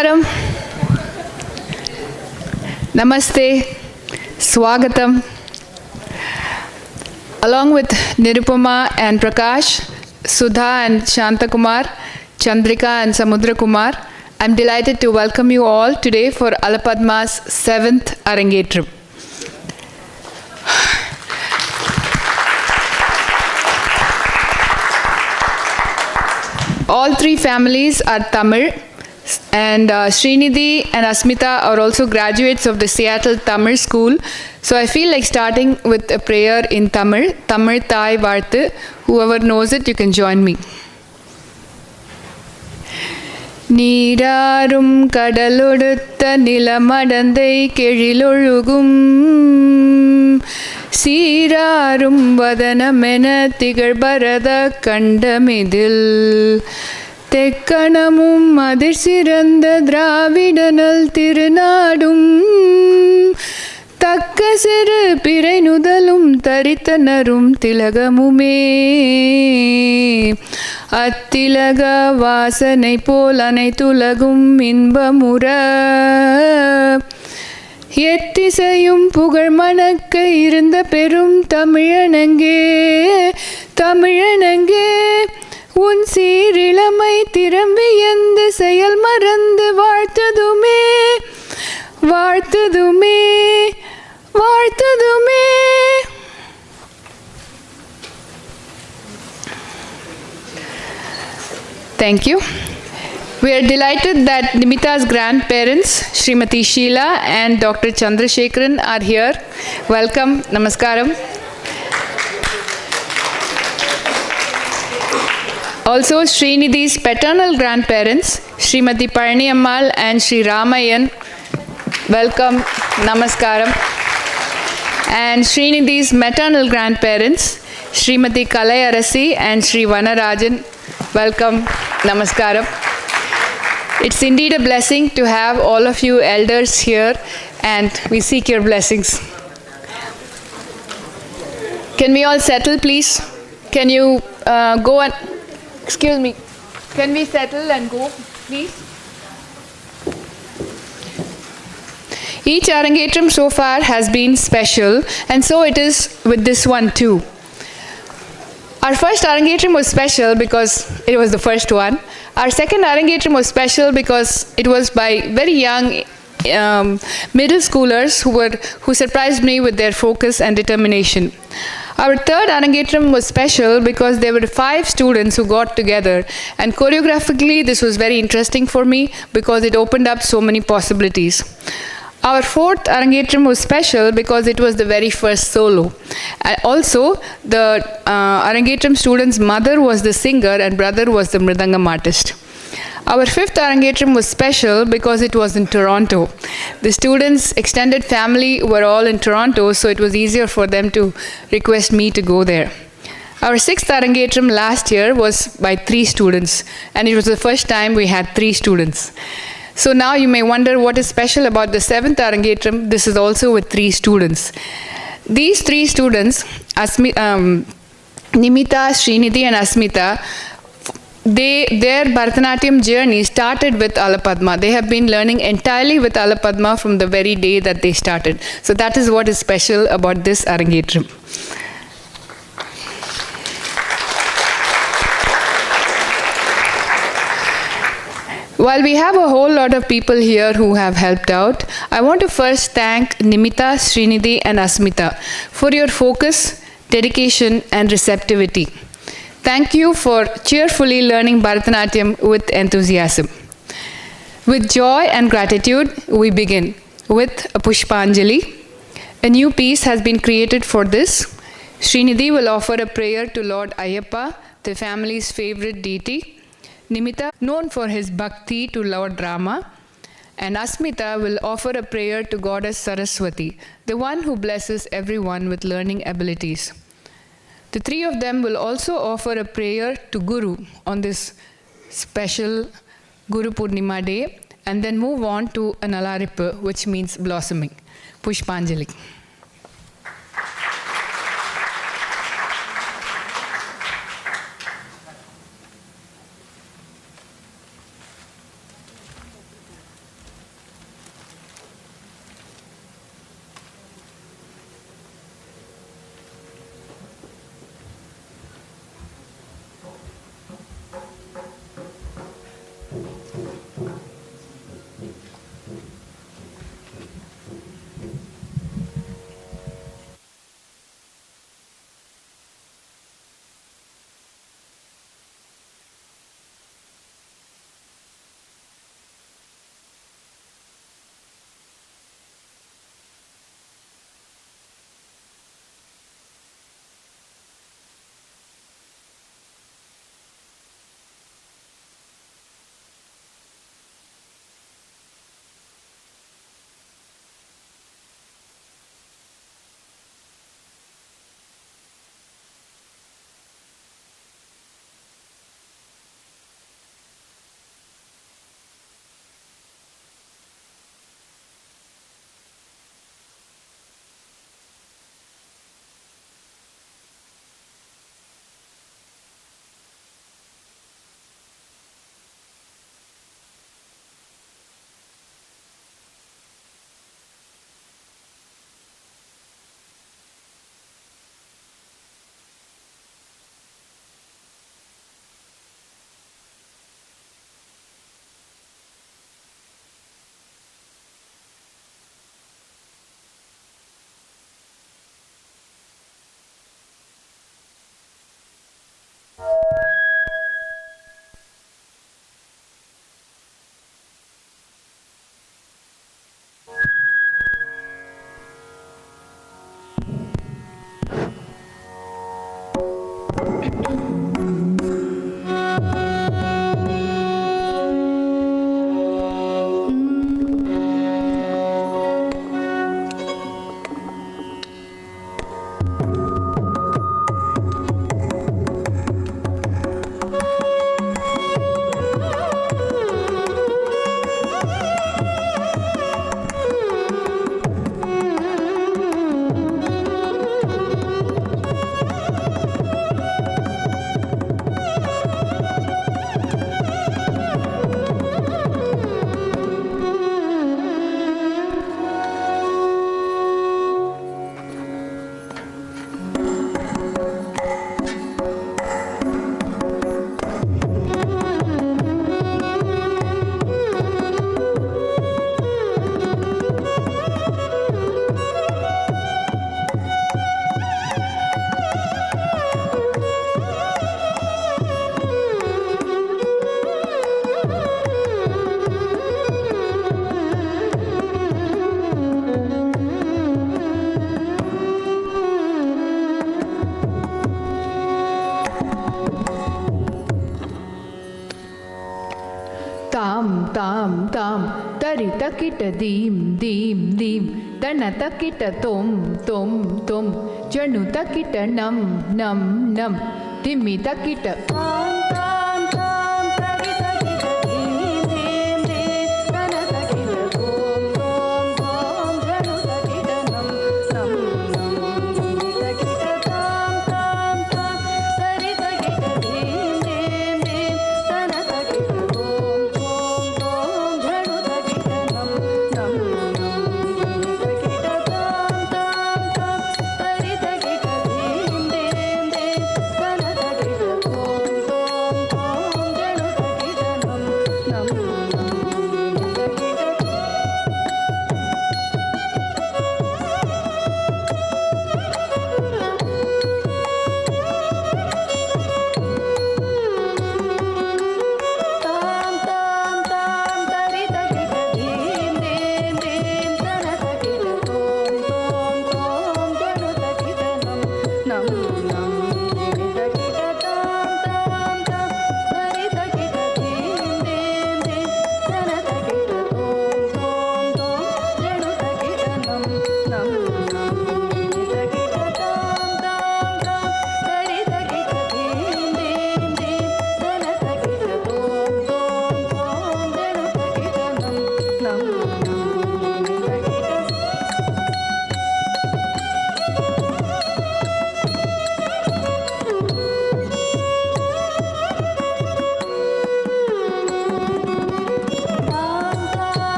Namaskaram. Namaste. Swagatam. Along with Nirupama and Prakash, Sudha and Shantakumar, Chandrika and Samudra Kumar, I'm delighted to welcome you all today for Alapadma's 7th Arangetram. All three families are Tamil, and Srinidhi and Asmitha are also graduates of the Seattle Tamil School. So I feel like starting with a prayer in Tamil, Tamil Thai Varthu. Whoever knows it, you can join me. நீராரும் கடலொடுத்த நிலமடந்தை கெழிலொழுகும் சீராரும் வதனமென திகழ்பரத கண்டமிதில் தெக்கணமும் அதிர் சிறந்த திராவிடனல் திருநாடும் தக்க சிறு பிறை நுதலும் தரித்தனரும் திலகமுமே அத்திலக வாசனை போல் அனைத்துலகும் இன்பமுற எத்திசையும் புகழ் மணக்க இருந்த பெரும் தமிழனங்கே தமிழனங்கே உன் சீரிளமை திறம்பியந்து செயல் மறந்து வாழ்த்ததுமே வாழ்த்ததுமே வாழ்த்ததுமே. Thank you. We are delighted that Nimitha's grandparents, Srimati Sheila and Dr. Chandrasekharan are here. Welcome. Namaskaram. Also, Srinidhi's paternal grandparents, Srimati Parniyammal and Sri Ramayan. Welcome. Namaskaram. And Srinidhi's maternal grandparents, Srimati Kalayarasi and Sri Vanarajan. Welcome. Namaskaram. It's indeed a blessing to have all of you elders here, and we seek your blessings. Can we all settle, please? Can you go and... Excuse me. Can we settle and go, please? Each Arangetram so far has been special, and so it is with this one too. Our first Arangetram was special because it was the first one. Our second Arangetram was special because it was by very young middle schoolers who surprised me with their focus and determination. Our third Arangetram was special because there were 5 students who got together, and choreographically this was very interesting for me because it opened up so many possibilities. Our fourth Arangetram was special because it was the very first solo. Also, the Arangetram student's mother was the singer and brother was the Mridangam artist. Our fifth Arangetram was special because it was in Toronto. The students' extended family were all in Toronto, so it was easier for them to request me to go there. Our sixth Arangetram last year was by 3 students, and it was the first time we had 3 students. So now you may wonder what is special about the 7th Arangetram. This is also with 3 students. These 3 students, Nimitha, Srinidhi and Asmitha, their Bharatanatyam journey started with Alapadma. They have been learning entirely with Alapadma from the very day that they started. So that is what is special about this Arangetram. While we have a whole lot of people here who have helped out, I want to first thank Nimitha, Srinidhi and Asmitha for your focus, dedication and receptivity. Thank you for cheerfully learning Bharatanatyam with enthusiasm. With joy and gratitude, we begin with a Pushpanjali. A new piece has been created for this. Srinidhi will offer a prayer to Lord Ayyappa, the family's favorite deity. Nimitha, known for his bhakti to Lord Rama, and Asmitha will offer a prayer to Goddess Saraswati, the one who blesses everyone with learning abilities. The 3 of them will also offer a prayer to Guru on this special Guru Purnima day, and then move on to an Alarippu, which means blossoming. Pushpanjali. ताम ताम Tarit kit दीम दीम दीम तन तकिट तुम तुम तुम जनु तकिट नम नम नम तिमि तकिट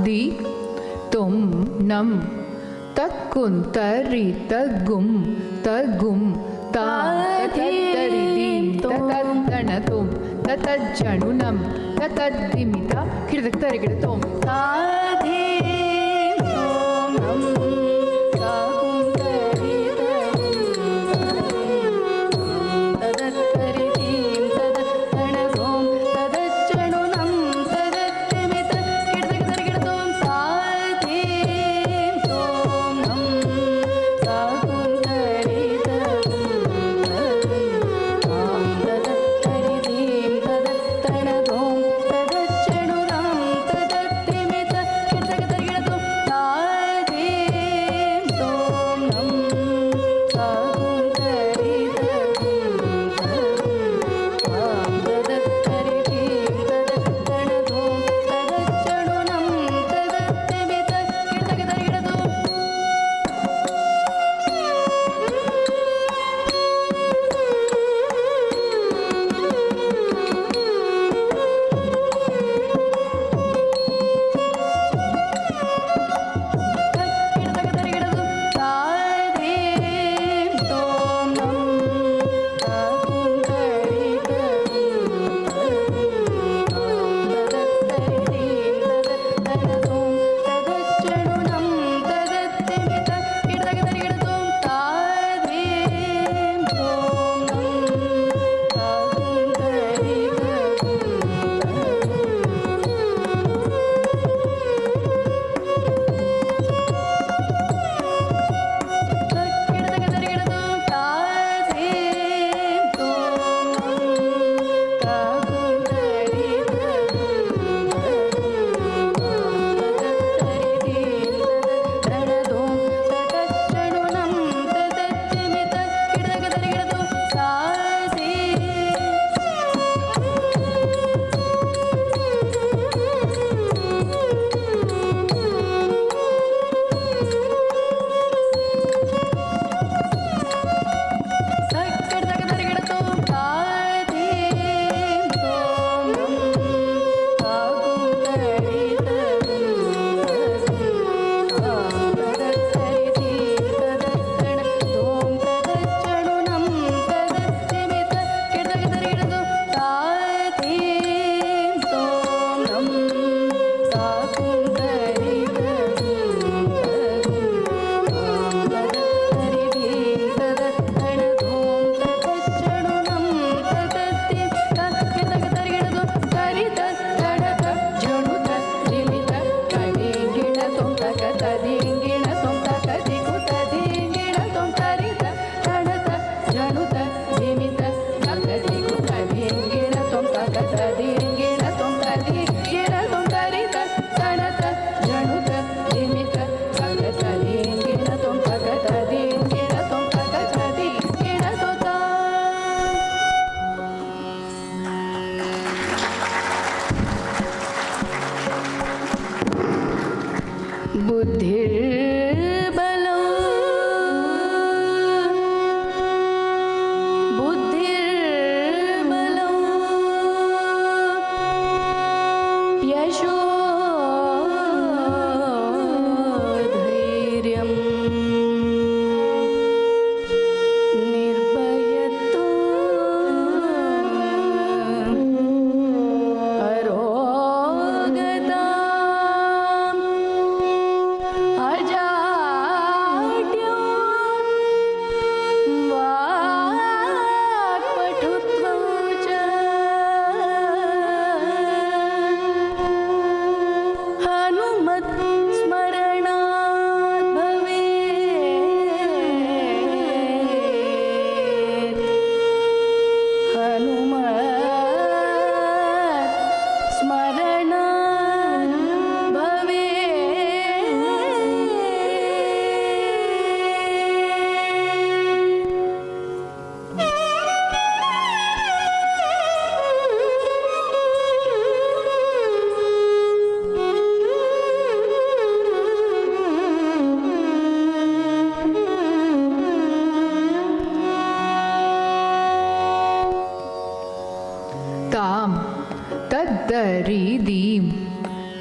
தி தும் நம் தக்குன் தரி தகும் தகும் தாரிதீம் தத்தனதும் தத்தஜனுனம் தத்ததிமிதா கிருதக்தரிகிடதோம் தாதீம் தோம் தாகும் தரிதகும் ததத்தரிதீம் ததத்தனதும் ததஜனுனம் தததிமிதா கிருதக்தரிகிடதோம் தாதீம் தோம் தாகும்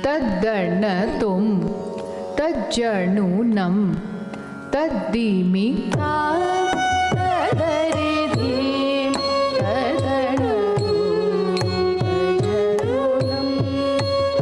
तद्दर्णतुं तज्जनुनं तद्दिमि तदरिधिं तदणतुं तज्जनुनं तद्दिमि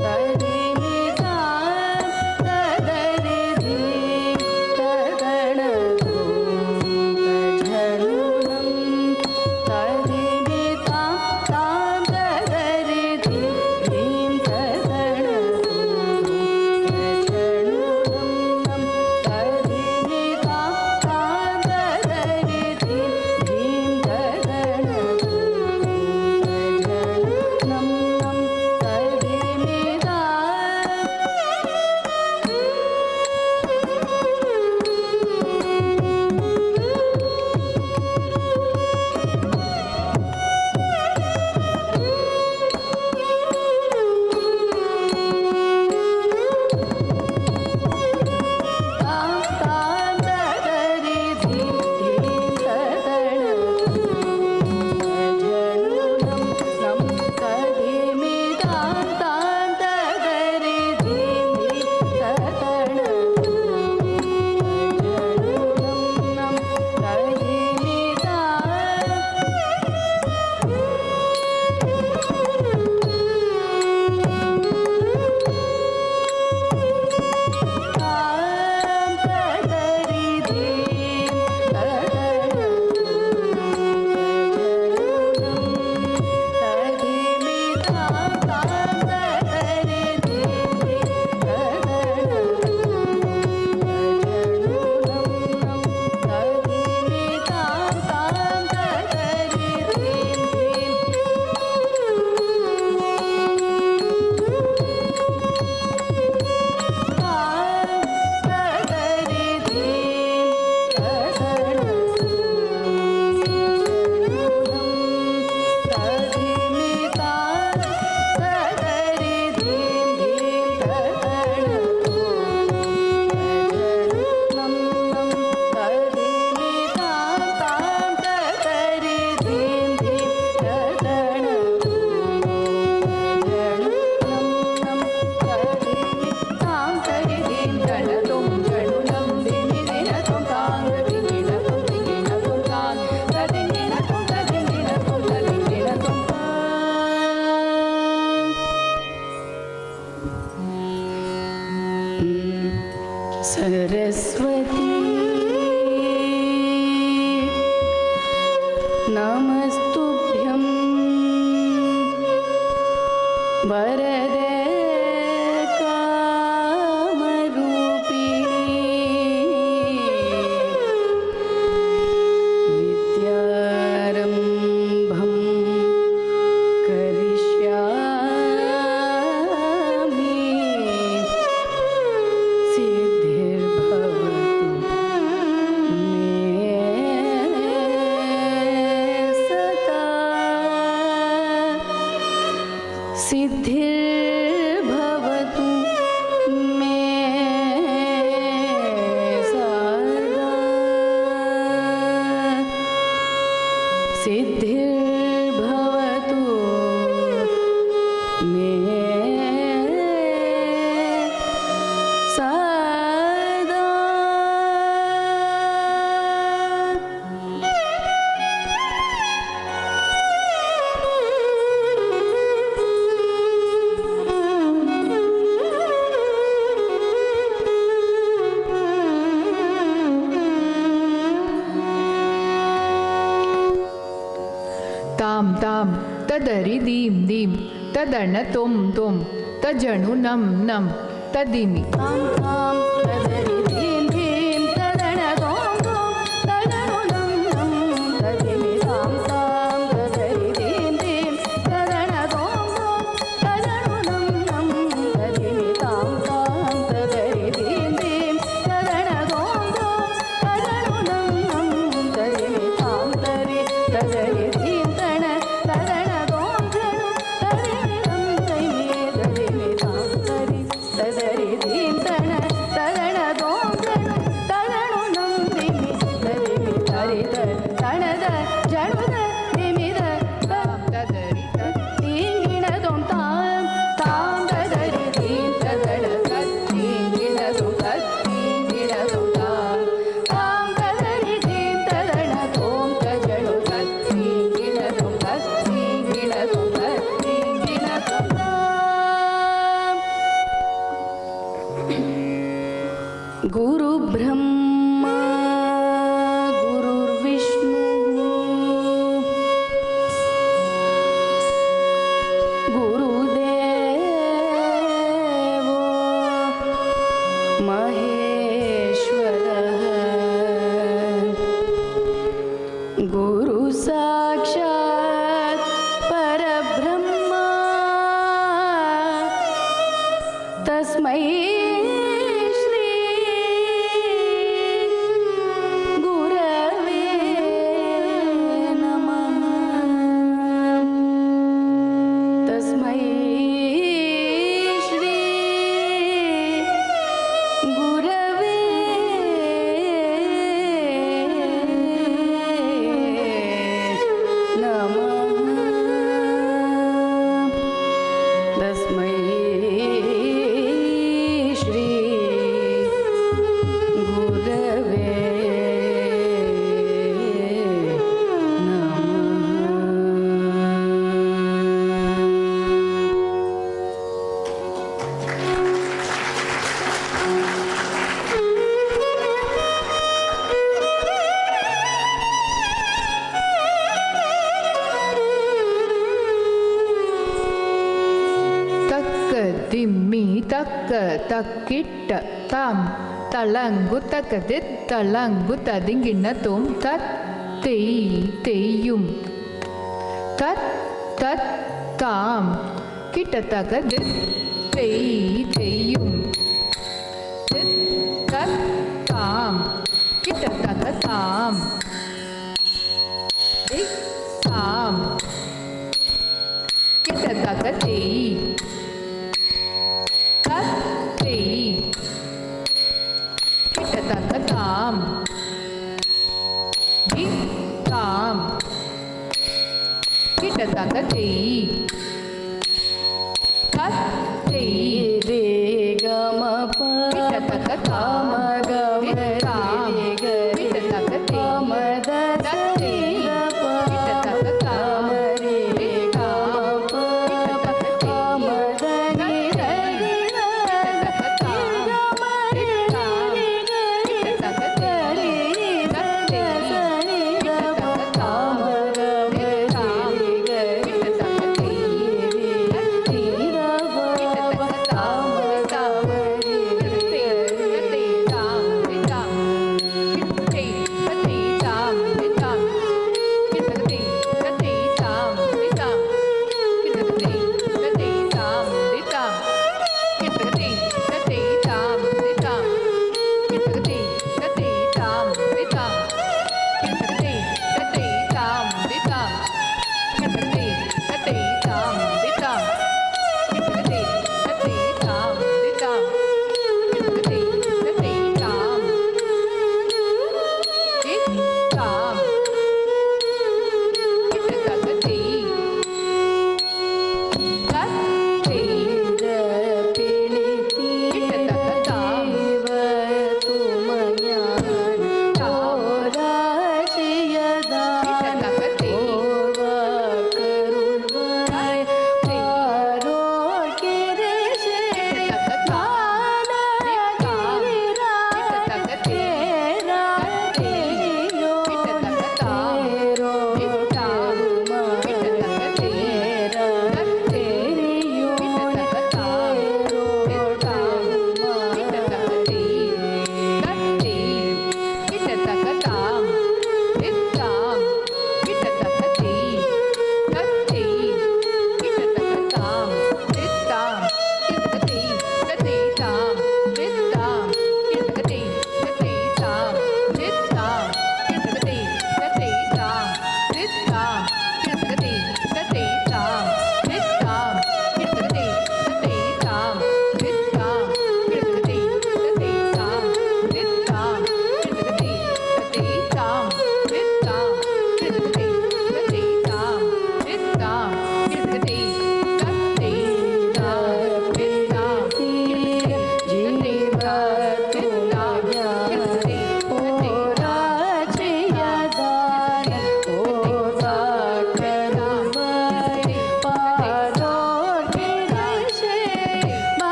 सरस्वती नमस्तुभ्यं वरदे कामरूपिणी विद्यारम्भं करिष्यामि सिद्धिर्भवतु मे सदा सिद्धिर्भवतु मे सदा ताम ताम तदरि दीम दीम तदर्ण तुम तुम तजनु नम नम तदिमि ताम ताम तदरि दीम दीम तदर्ण तुम तुम तजनु नम नम तदिमि ताम ताम तदरि दीम दीम तदर्ण तुम तुम तजनु नम नम तदिमि ताम ताम तदरि दीम दीम तदर्ण तुम तुम तजनु नम नम तदिमि ताम तदरि दीम तदरि takitta tam talangu takadit talangu tadingina tum tat teyum tat tat tam kitta takadit teyum tit tat tam kitta takatam dik tam kitta takati tati kitta takatam dik tam kitta takati tati re gama pa kitta takatam gama tam kitta takati ma da tati kitta takatam re gama pa ma da ni re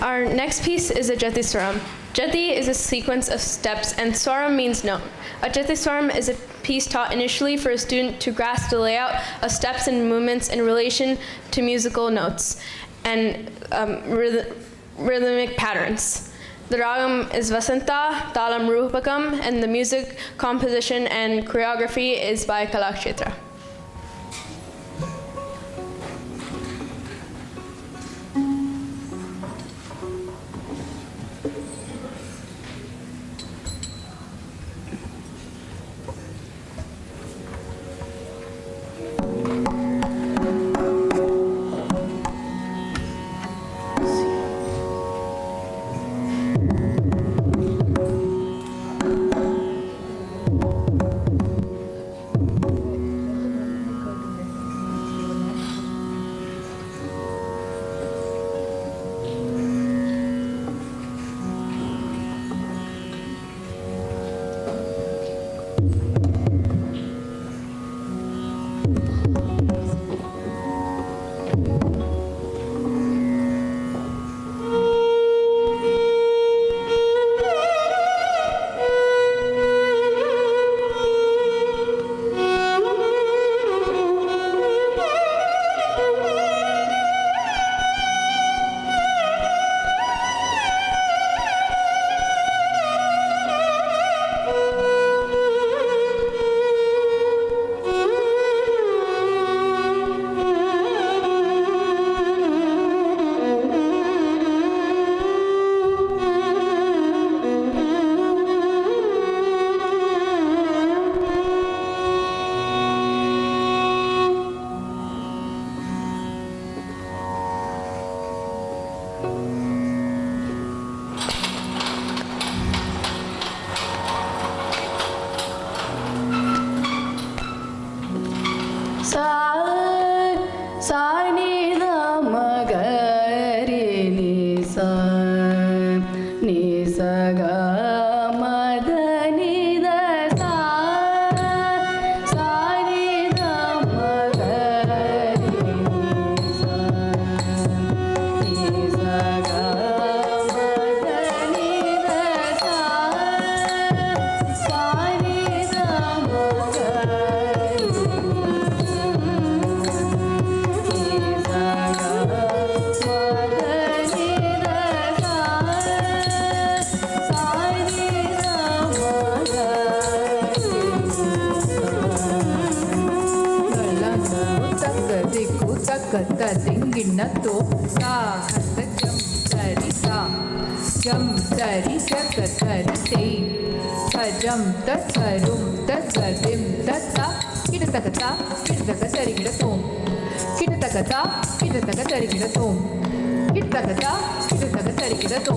Our next piece is a Jati Swaram. Jati is a sequence of steps and Swaram means note. A Jati Swaram is a piece taught initially for a student to grasp the layout of steps and movements in relation to musical notes and rhythmic patterns. The ragam is Vasanta, Talam Rupakam, and the music composition and choreography is by Kalakshetra. சகதா இது சக சரிக்கிதோ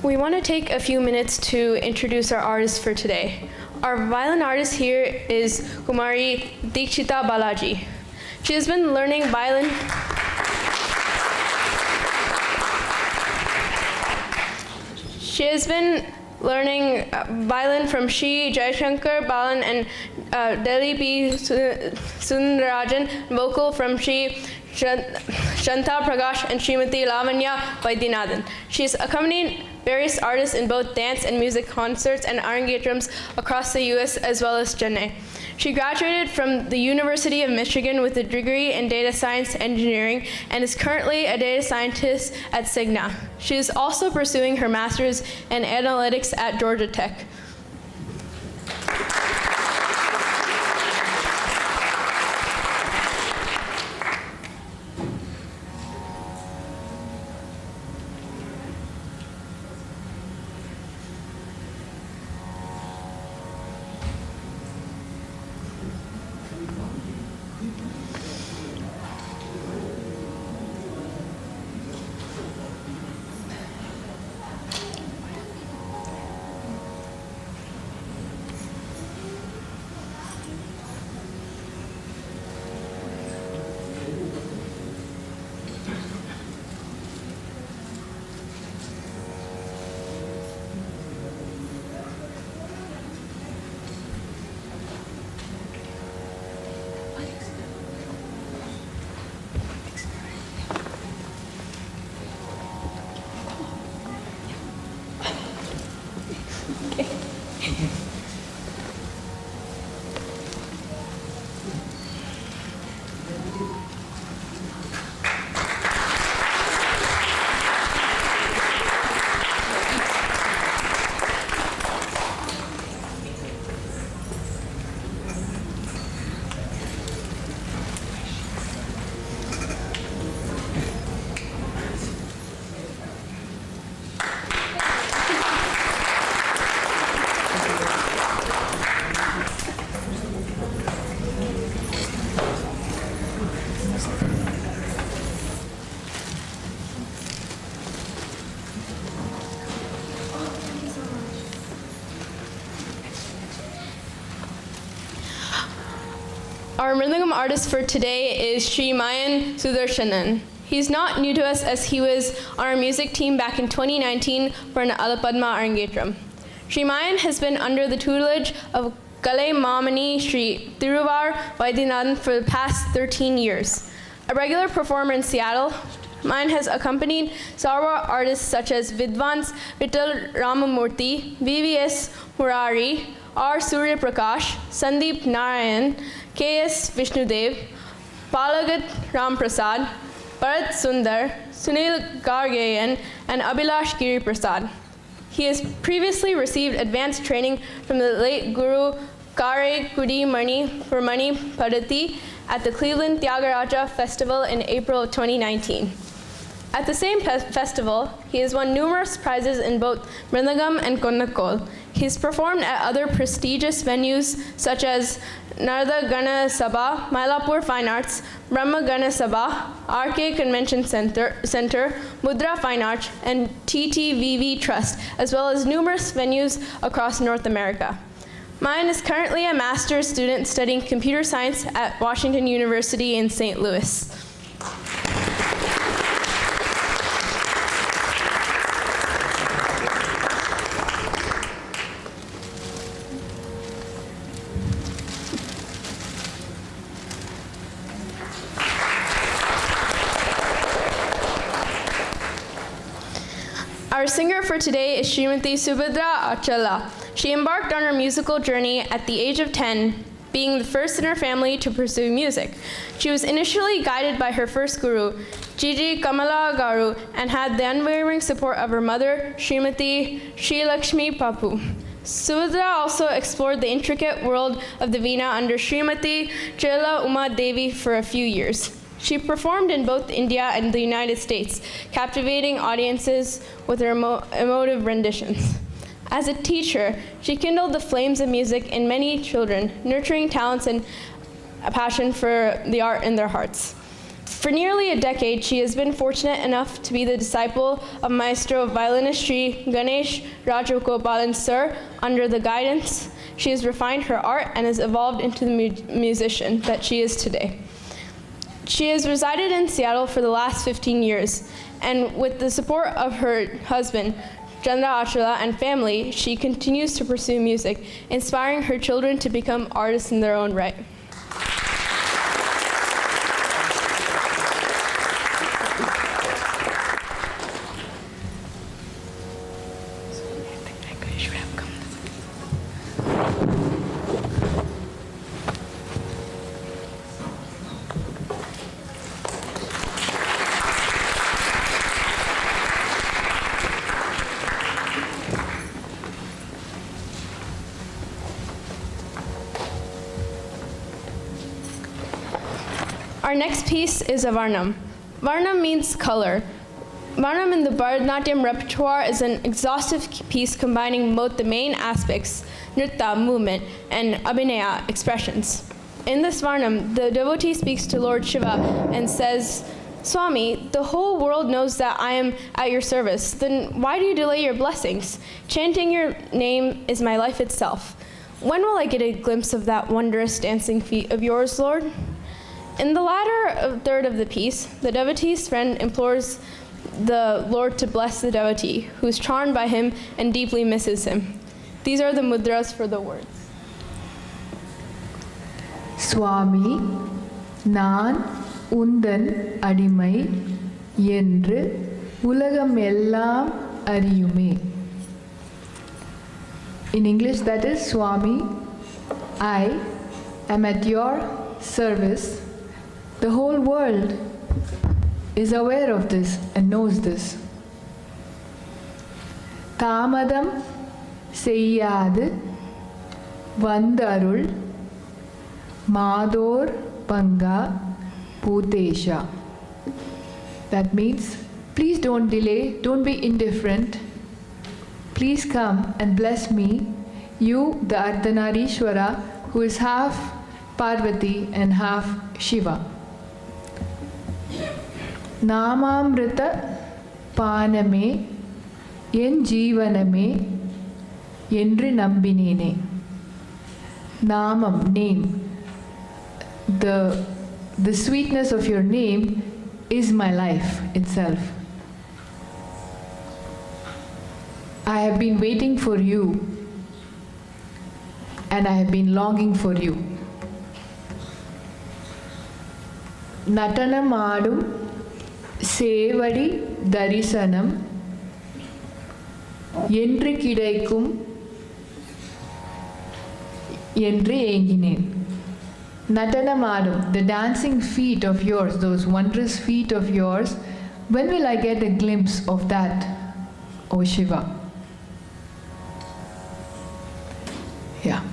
We want to take a few minutes to introduce our artist for today. Our violin artist here is Kumari Dikshita Balaji. She has been learning violin. She has been learning violin from Shri Jaishankar Balan and Delhi P. Sundarajan, vocal from Shri Shanta Prakash and Srimati Lavanya Vaidyanathan. She has accompanied various artists in both dance and music concerts and Arangetrams across the US as well as Chennai. She graduated from the University of Michigan with a degree in data science engineering and is currently a data scientist at Cigna. She is also pursuing her master's in analytics at Georgia Tech. Our Mridangam artist for today is Sri Mayan Sudarshanan. He's not new to us as he was on our music team back in 2019 for an Alapadma Arangetram. Sri Mayan has been under the tutelage of Kalai Mamani Sri Thiruvar Vaidyanathan for the past 13 years. A regular performer in Seattle, Mayan has accompanied Sarwa artists such as Vidvans Vittal Ramamurthy, VVS Murari, R. Surya Prakash, Sandeep Narayan, K.S. Vishnudev, Palagat Ram Prasad, Bharat Sundar, Sunil Gargayan, and Abhilash Giri Prasad. He has previously received advanced training from the late Guru Kare Kudi Mani for Mani Padati at the Cleveland Tyagaraja Festival in April of 2019. At the same festival, he has won numerous prizes in both Mridangam and Konnakol. He's performed at other prestigious venues such as Narada Gana Sabha, Mylapore Fine Arts, Brahma Gana Sabha, RK Convention Center, Mudra Fine Arts, and TTVV Trust, as well as numerous venues across North America. Mayan is currently a master's student studying computer science at Washington University in St. Louis. Our singer for today is Srimati Subhadra Achala. She embarked on her musical journey at the age of 10, being the first in her family to pursue music. She was initially guided by her first guru, Gigi Kamala Garu, and had the unwavering support of her mother, Srimati Sri Lakshmi Papu. Subhadra also explored the intricate world of the Veena under Srimati Chela Uma Devi for a few years. She performed in both India and the United States, captivating audiences with her emotive renditions. As a teacher, she kindled the flames of music in many children, nurturing talents and a passion for the art in their hearts. For nearly a decade, she has been fortunate enough to be the disciple of Maestro violinist Sri Ganesh Rajagopalan Sir. Under the guidance, she has refined her art and has evolved into the musician that she is today. She has resided in Seattle for the last 15 years, and with the support of her husband, Chandra Achala, and family, she continues to pursue music, inspiring her children to become artists in their own right. Our next piece is a Varnam. Varnam means color. Varnam in the Bharatanatyam repertoire is an exhaustive piece combining both the main aspects, nritta, movement, and abhinaya, expressions. In this Varnam, the devotee speaks to Lord Shiva and says, Swami, the whole world knows that I am at your service. Then why do you delay your blessings? Chanting your name is my life itself. When will I get a glimpse of that wondrous dancing feet of yours, Lord? In the latter third of the piece, the devotee's friend implores the Lord to bless the devotee, who is charmed by him and deeply misses him. These are the mudras for the words. Swami, நான் உந்தன் அடிமை என்று உலகம் எல்லாம் அறியுமே. In English, that is, Swami, I am at your service. The whole world is aware of this and knows this. தாமதம் செய்யாது வந்தருள் மாதோர் பங்கா பூதேஷா. That means, please don't delay, don't be indifferent. Please come and bless me, you, the Ardhanarishwara, who is half Parvati and half Shiva. நாமாமிருத பானமே என் ஜீவனமே என்று நம்பினேனே. Namam, name. The sweetness of your name is my life itself. I have been waiting for you and I have been longing for you. Natanam சேவடி தரிசனம் என்று கிடைக்கும் என்று ஏங்கினேன். Natanamadam, the dancing feet of yours, those wondrous feet of yours, when will I get a glimpse of that, O Shiva? Yeah.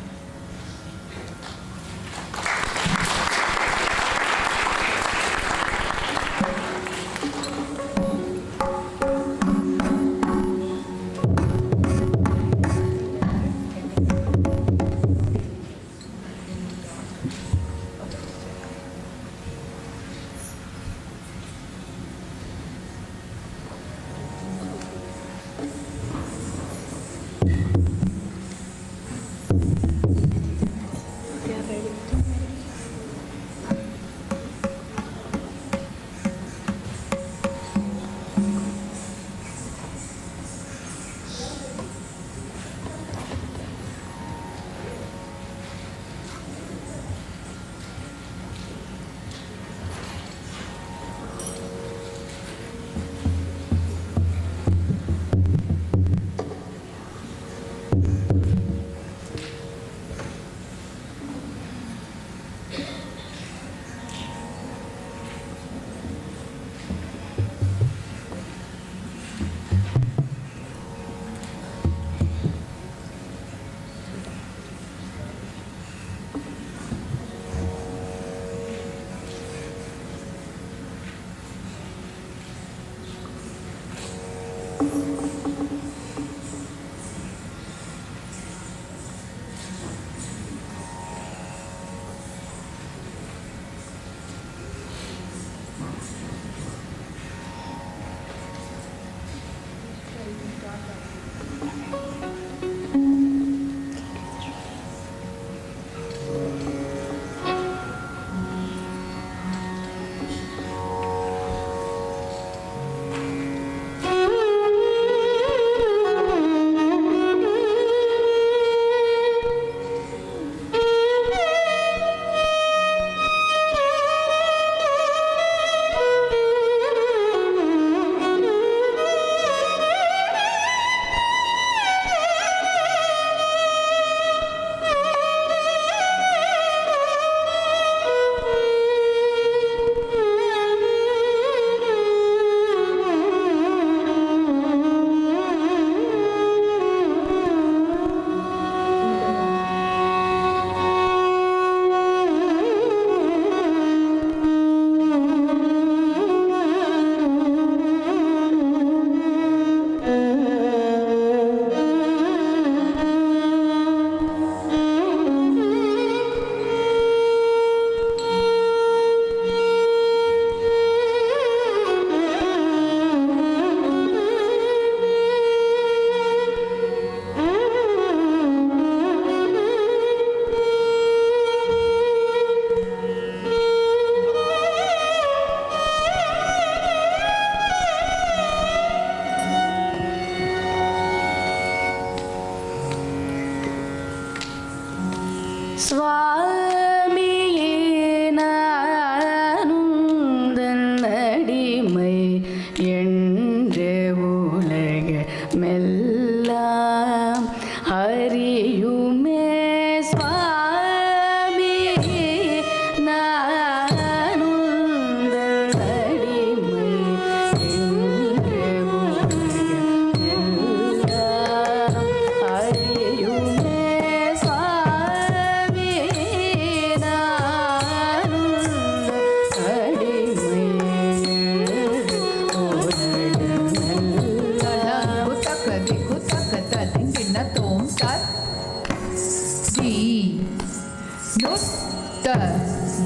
த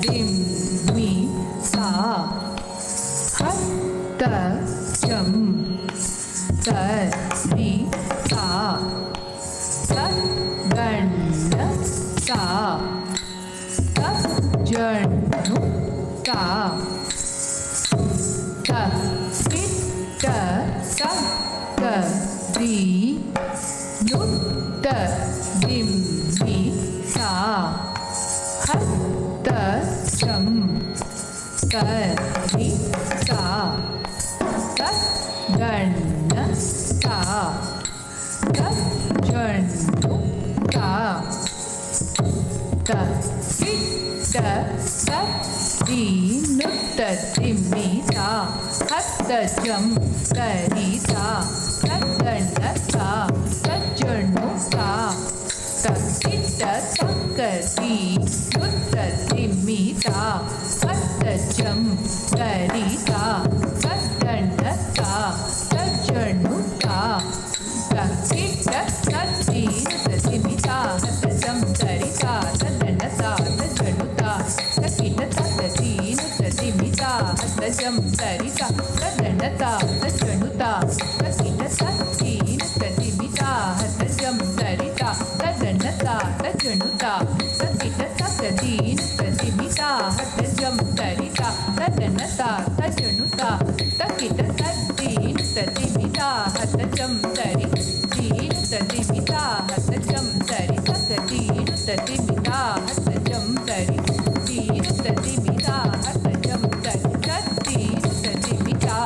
திம் மீ தா ஹத்த ஜம் த ரி தா த கண்ண தா த ஜனு தா த தி த த க தி நு த திம் மீ தா ஹத்த ஜம் த ரி தா த கண்ண தா த ஜனு தா த தி த த தி நு த திம்மி தா ஹத்த ஜம் த ரி தா த கண்ண தா த ஜனு தா த தி த த க தி நு த திம்மி தா ஹத்த ஜம் த ரி தா த கண்ண தா த ஜனு தா த தி த த தி நு த திம்மி தா ஹத்த ஜம் த ரி தா த கண்ண தா த ஜனு தா த தி த த தி நு த திம்மி தா ஹத்த ஜம் த ரி தா த கண்ண தா த ஜனு தா த தி த த தி நு த திம்மி தா ஹத்த ஜம் த ரி தா த கண்ண தா த ஜனு தா த தி த த தி நு த திம்மி தா ஹத்த ஜம் த ரி தா த கண்ண தா த ஜனு தா த தி த த தி நு த திம்மி தா ஹத்த ஜம் த ரி தி நு த திம்மி தா ஹத்த ஜம் த ரி த தி நு த திம்மி தா ஹத்த ஜம் த ரி தி நு த திம்மி தா ஹத்த ஜம் த ரி த தி நு த திம்மி தா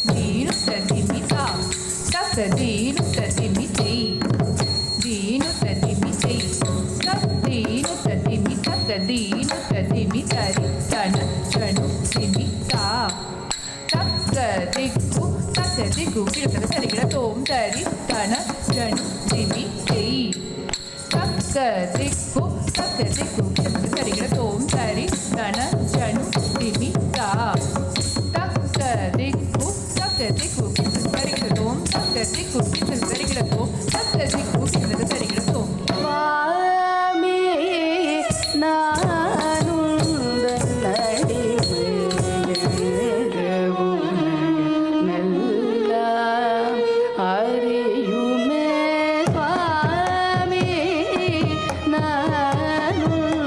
தி நு த திம்மி தா த க தி நு த திம்மி தி தி நு த திம்மி தி த தி நு த திம்மி த க தி நு த திம்மி த ரி த ந ஜனு திம்மி தா த க தி கு த க தி கு கி த த ரி க தோம் த ரி த ந ஜனு திம்மி தி த க தி கு த க தி கு கி த த ரி க தோம் த ரி த ந ஜனு திம்மி தா த க தி கு த க தி கு கி த த ரி க தோம் த க தி கு கி த த ரி க தோம் த க தி கு கி த த ரி க தோம் சுவாமி நானுந்தன்னடிமையேகவும் மெல்ல அறியுமே சுவாமி நானுந்தன்னடிமையேகவும்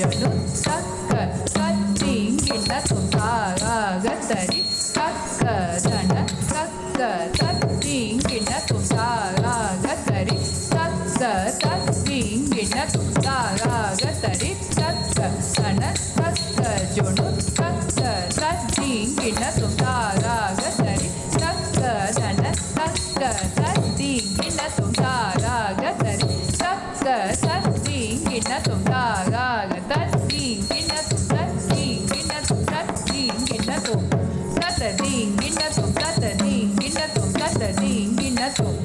janu takka tatting ginna tumta ga tari takka dana takka tatting ginna tumta ga tari takka tatting ginna tumta ga tari takka dana takka janu takka tatting ginna tumta ga tari takka dana takka tatting ginna tumta ga tari takka tatting ginna tumta ga tatting ginna tum tatting ginna tum tatting ginna tum tatting ginna tum tatting ginna tum tatting ginna tum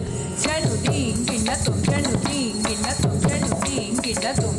chanu ding ginna tum chanu ding ginna tum chanu ding ginna tum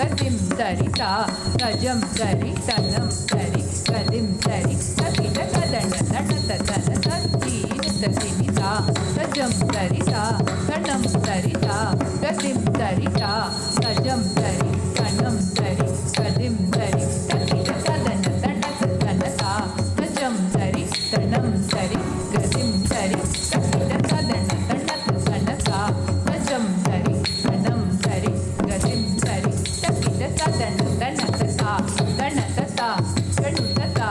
Gadim tarita, gajam taritanam tari, gadim tari, takita kadana, natatana, tati, nitatinita, gajam tarita, kanam tarita, gadim tarita, gajam tari, kanam tari, gadim tari, takita kadana, natatana, gajam tari, tanam tari, gadim tari, takita kadana, natatana, gajam tari, kanam tari, gadim tari, takita kadana, tanatata, tanatata, tanutata,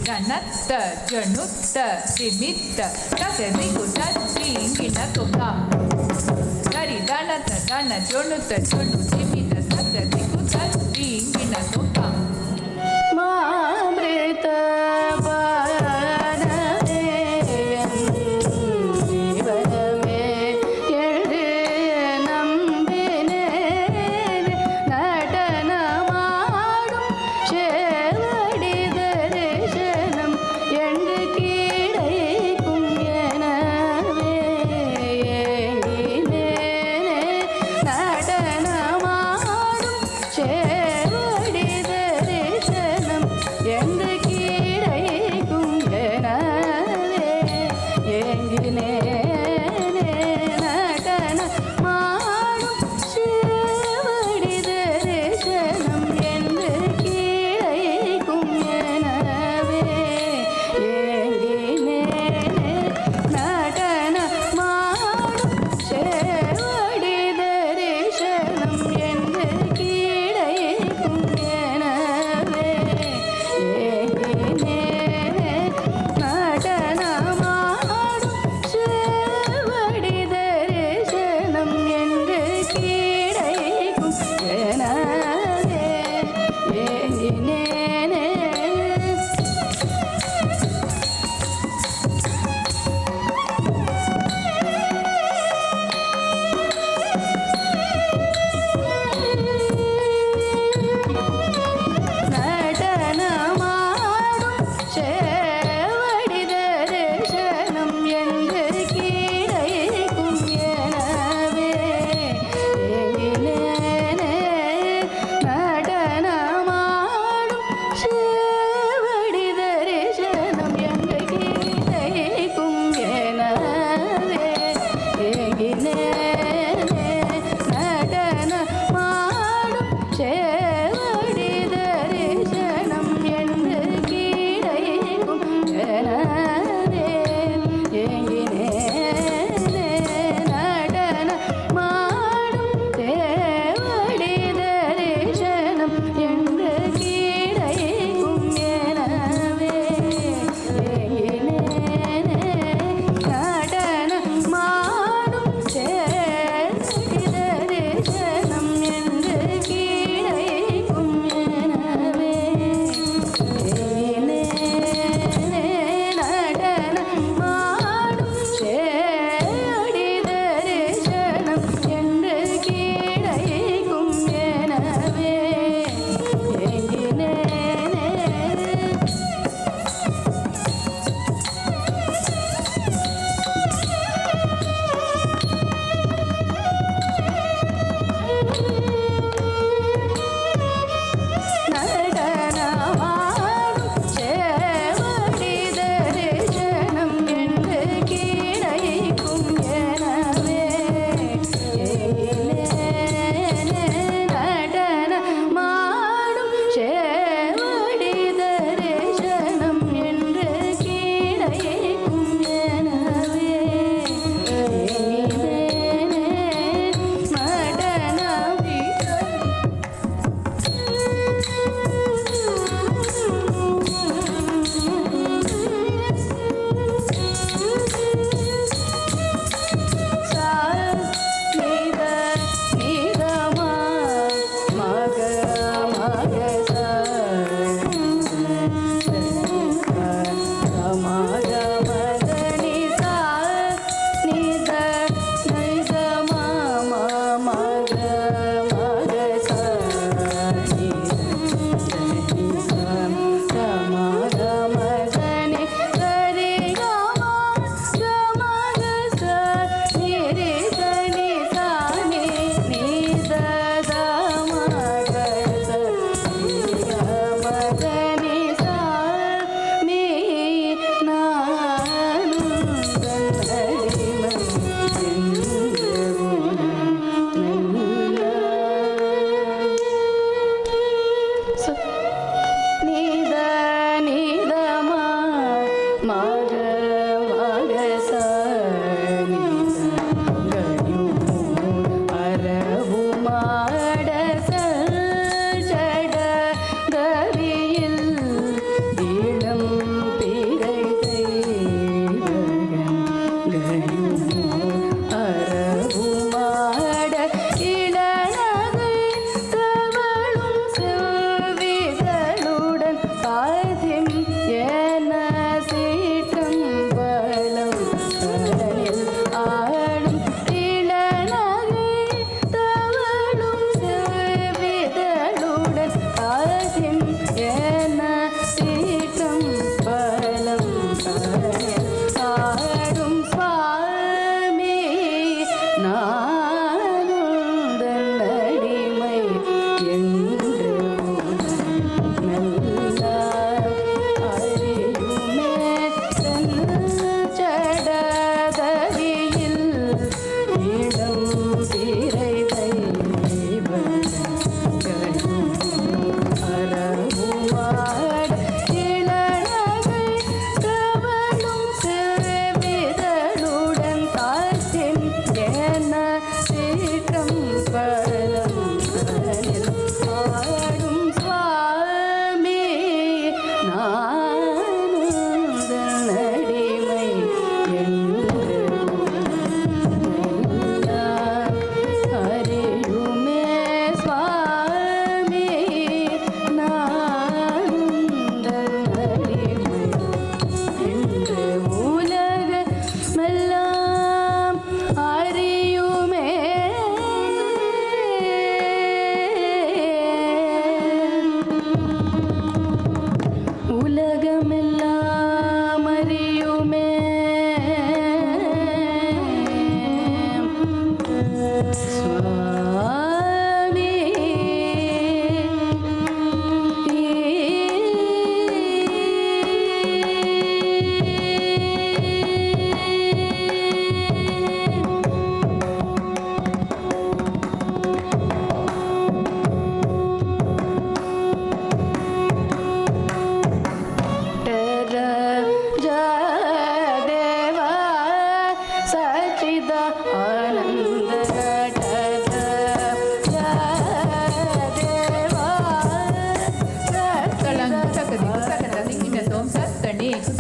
Janatta, Janutta, Nimitha, Takariku, Ingina Toka. Dari Danata, Dana, Jonutta, Jonu, Nimitha, Takariku, Ingina Toka. Mamrita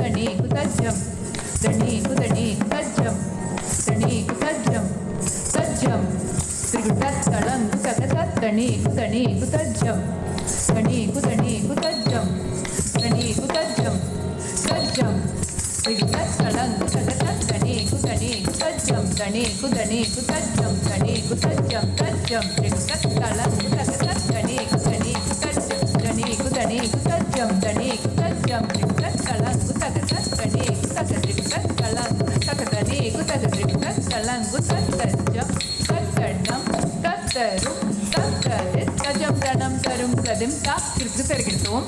kudani kutajam, dani kudani kutajam, dani kutajam, tajam. Trigutat talang kutakat dani kudani kutajam, dani kudani kutajam, dani kutajam, tajam. Trigutat talang kutakat dani kudani kutajam, dani kudani kutajam, dani kutajam, tajam. Trigutat talang kutakat dani kudani kutajam, dani kudani kutajam, dani kutajam. Trigutat talang kutakat dani kutakat trigutat talang kutakat dani kutakat trigutat talang kutajam, tajam. Tattarum, tattarit, tajam tanam tarum tadim ta. Tirgitum,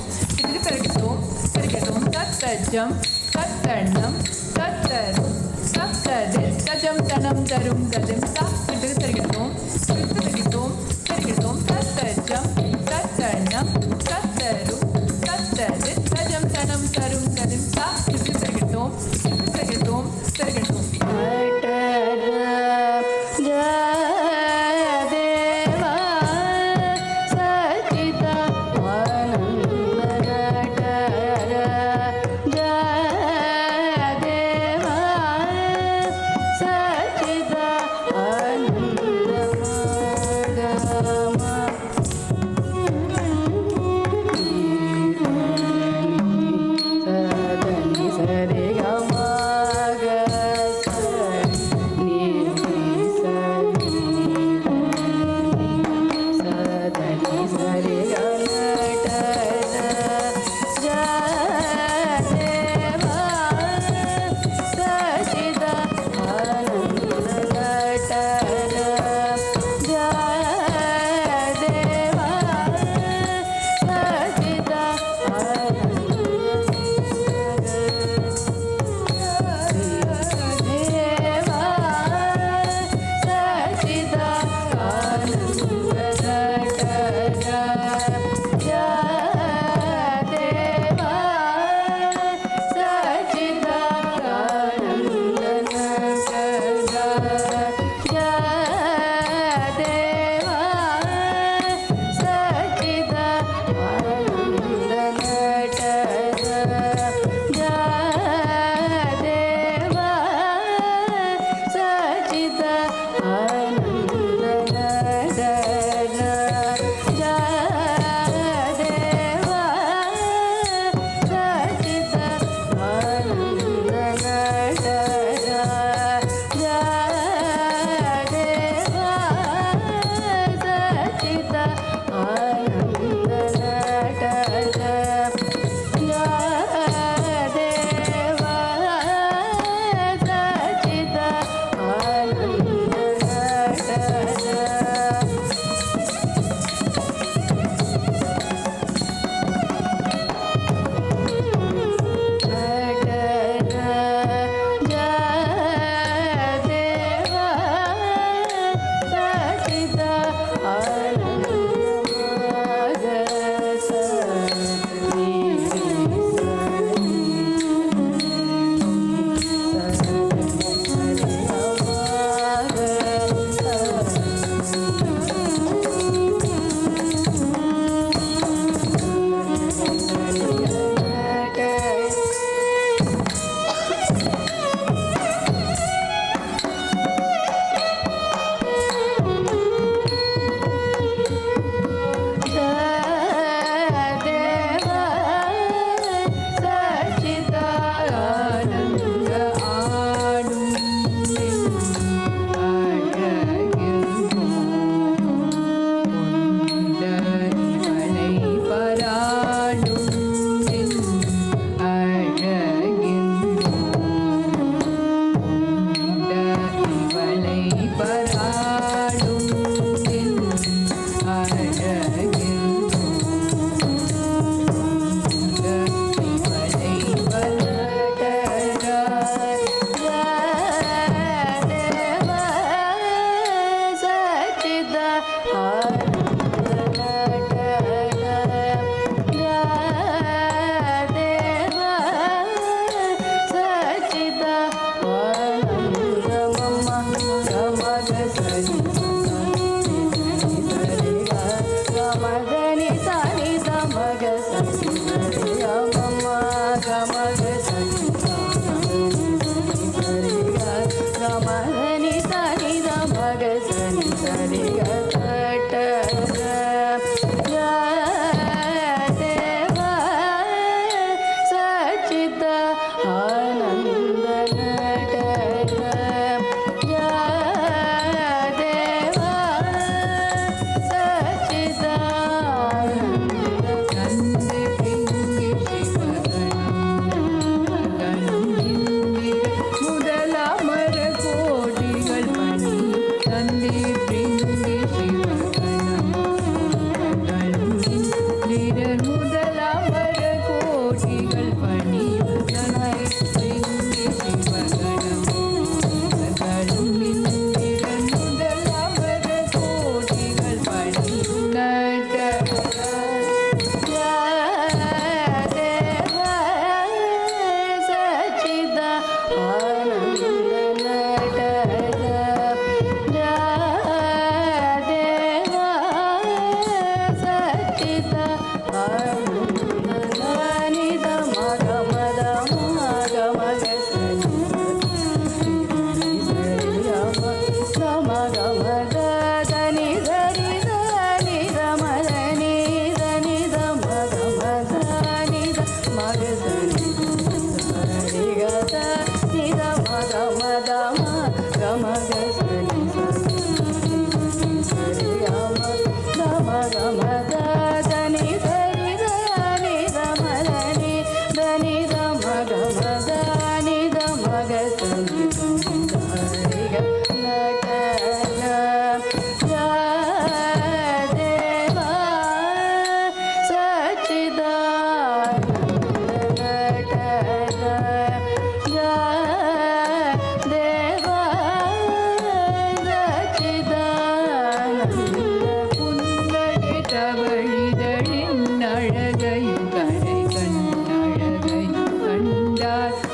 tattajam, tattanam, tattarum, tattarit, tajam tanam tarum tadim ta. Tirgitum, tattajam, tattanam, tattarum, tattarit, tajam tanam tarum tadim ta. Tirgitum.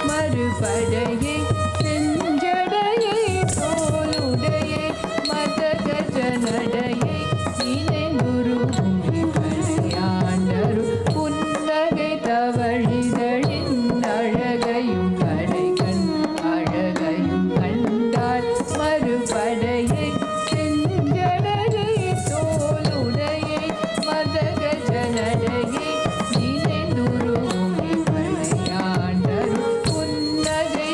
மறுபடையை செஞ்சடையை தோளுடையை மதக ஜனடையை நினைந்துருகும் கடையாண்டரு புன்னகை தவழிதழின் அழகையும் கடை கண் அழகையும் கண்டால் மறுபடையை செஞ்சடையை தோளுடையை மதக ஜனடையை நினைந்துருகும் கடையாண்டரு புன்னகை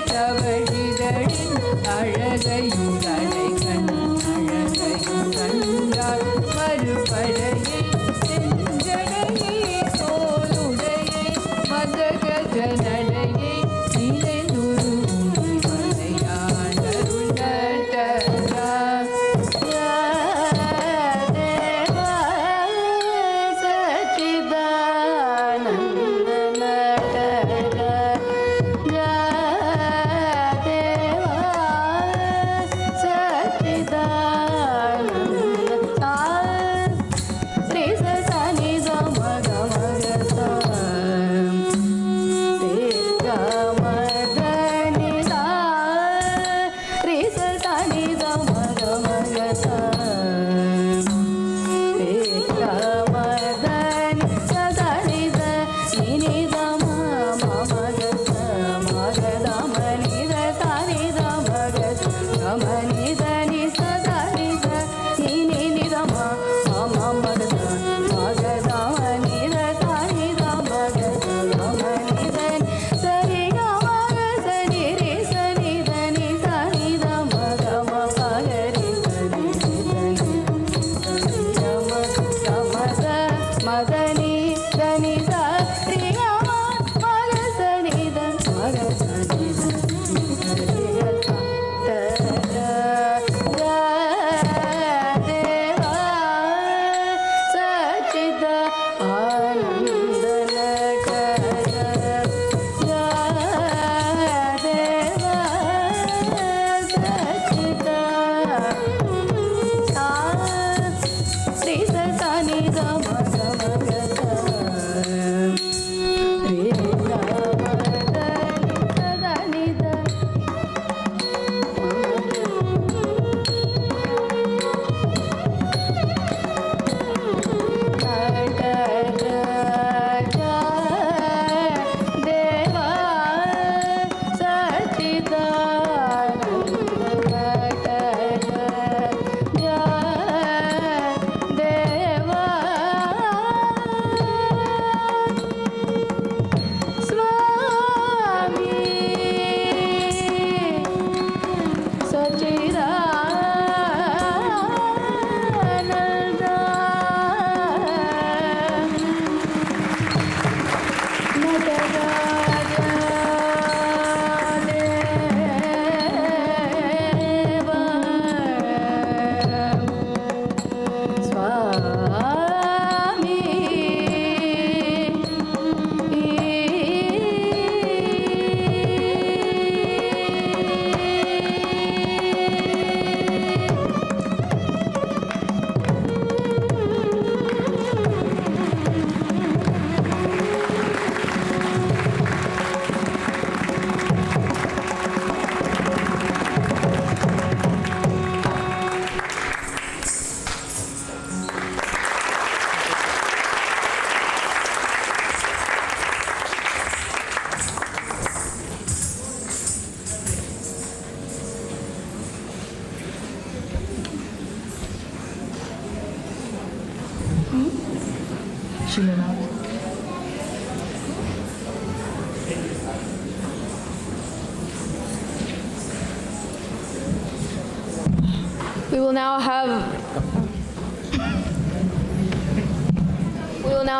We will now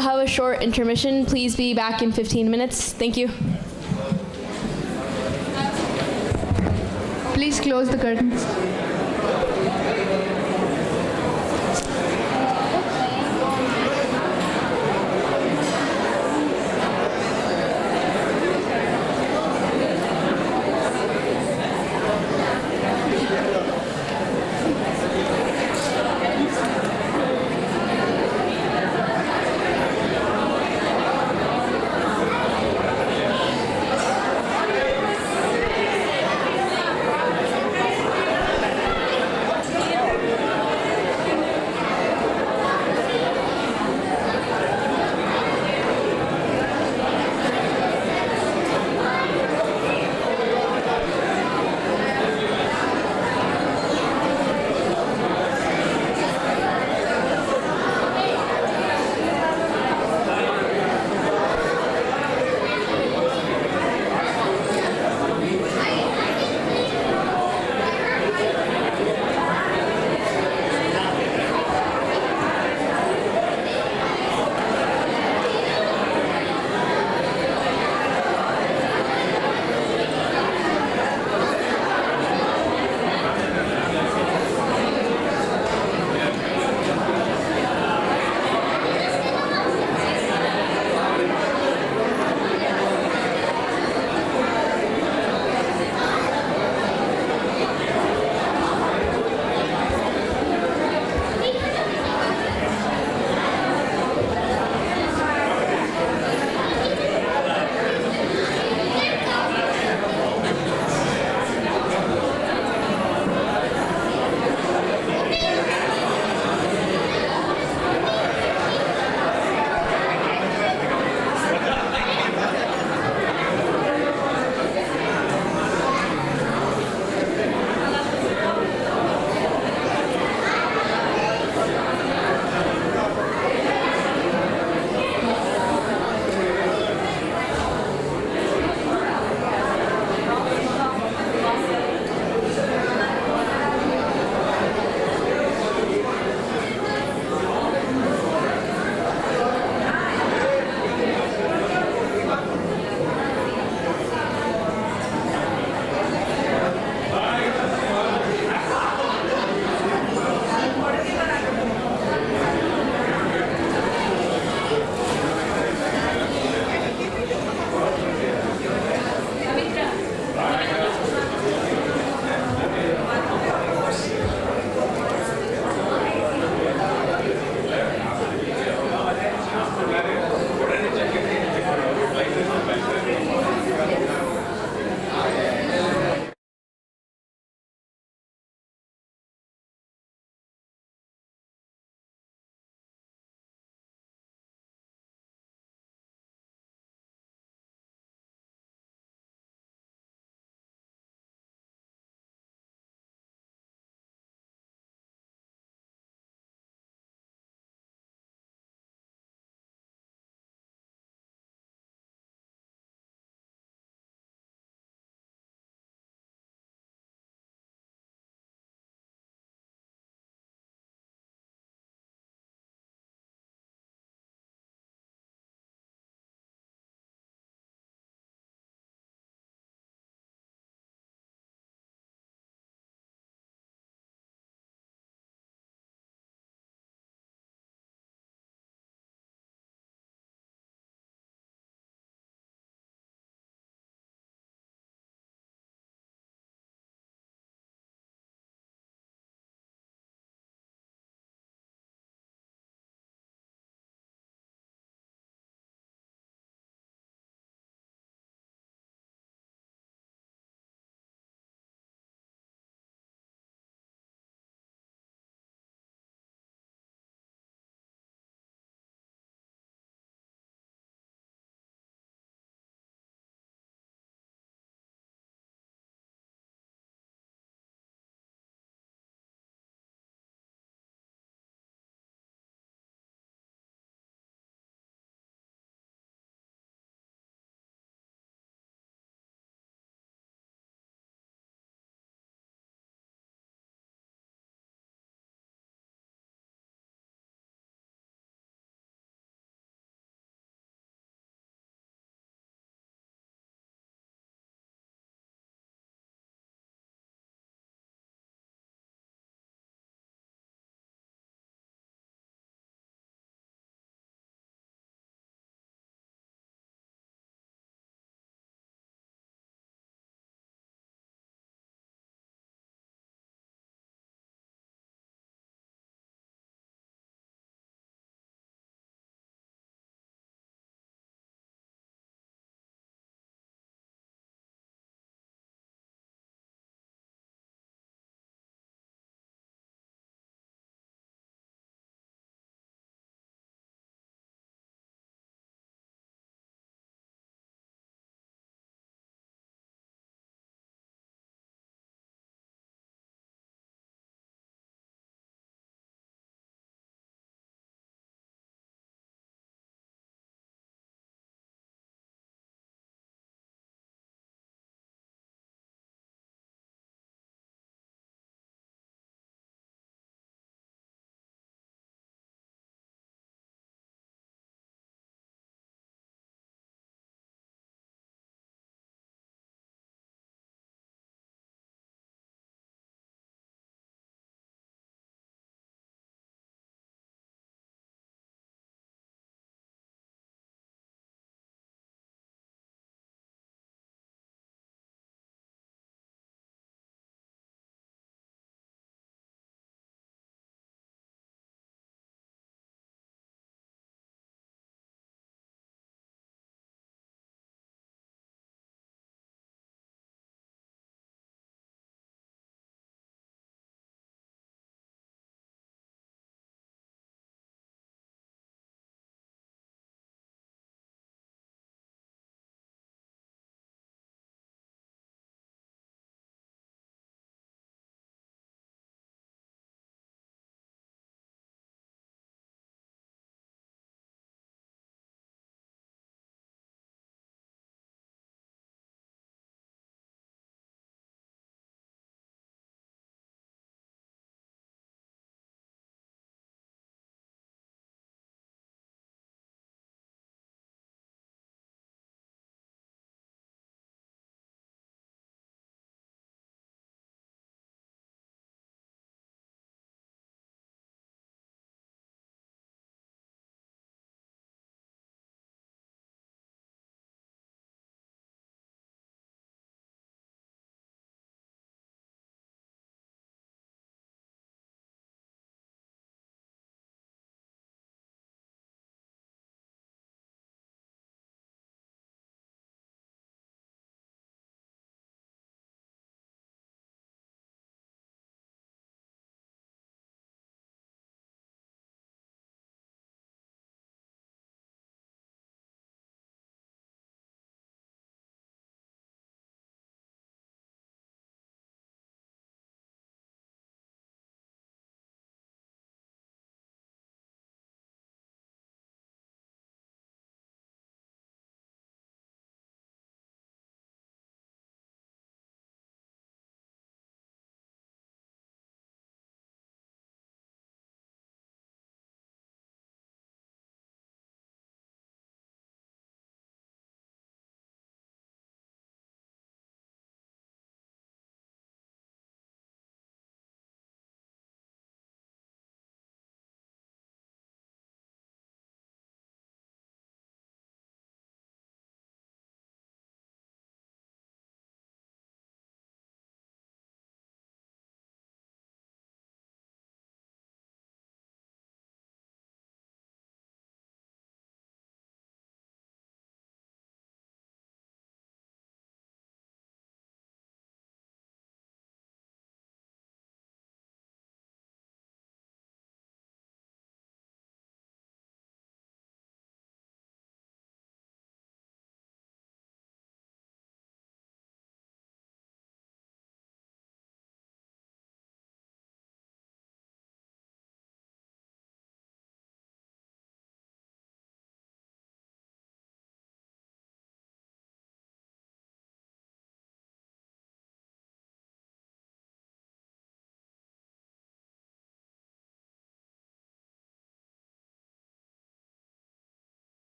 have a short intermission. Please be back in 15 minutes. Thank you. Please close the curtains.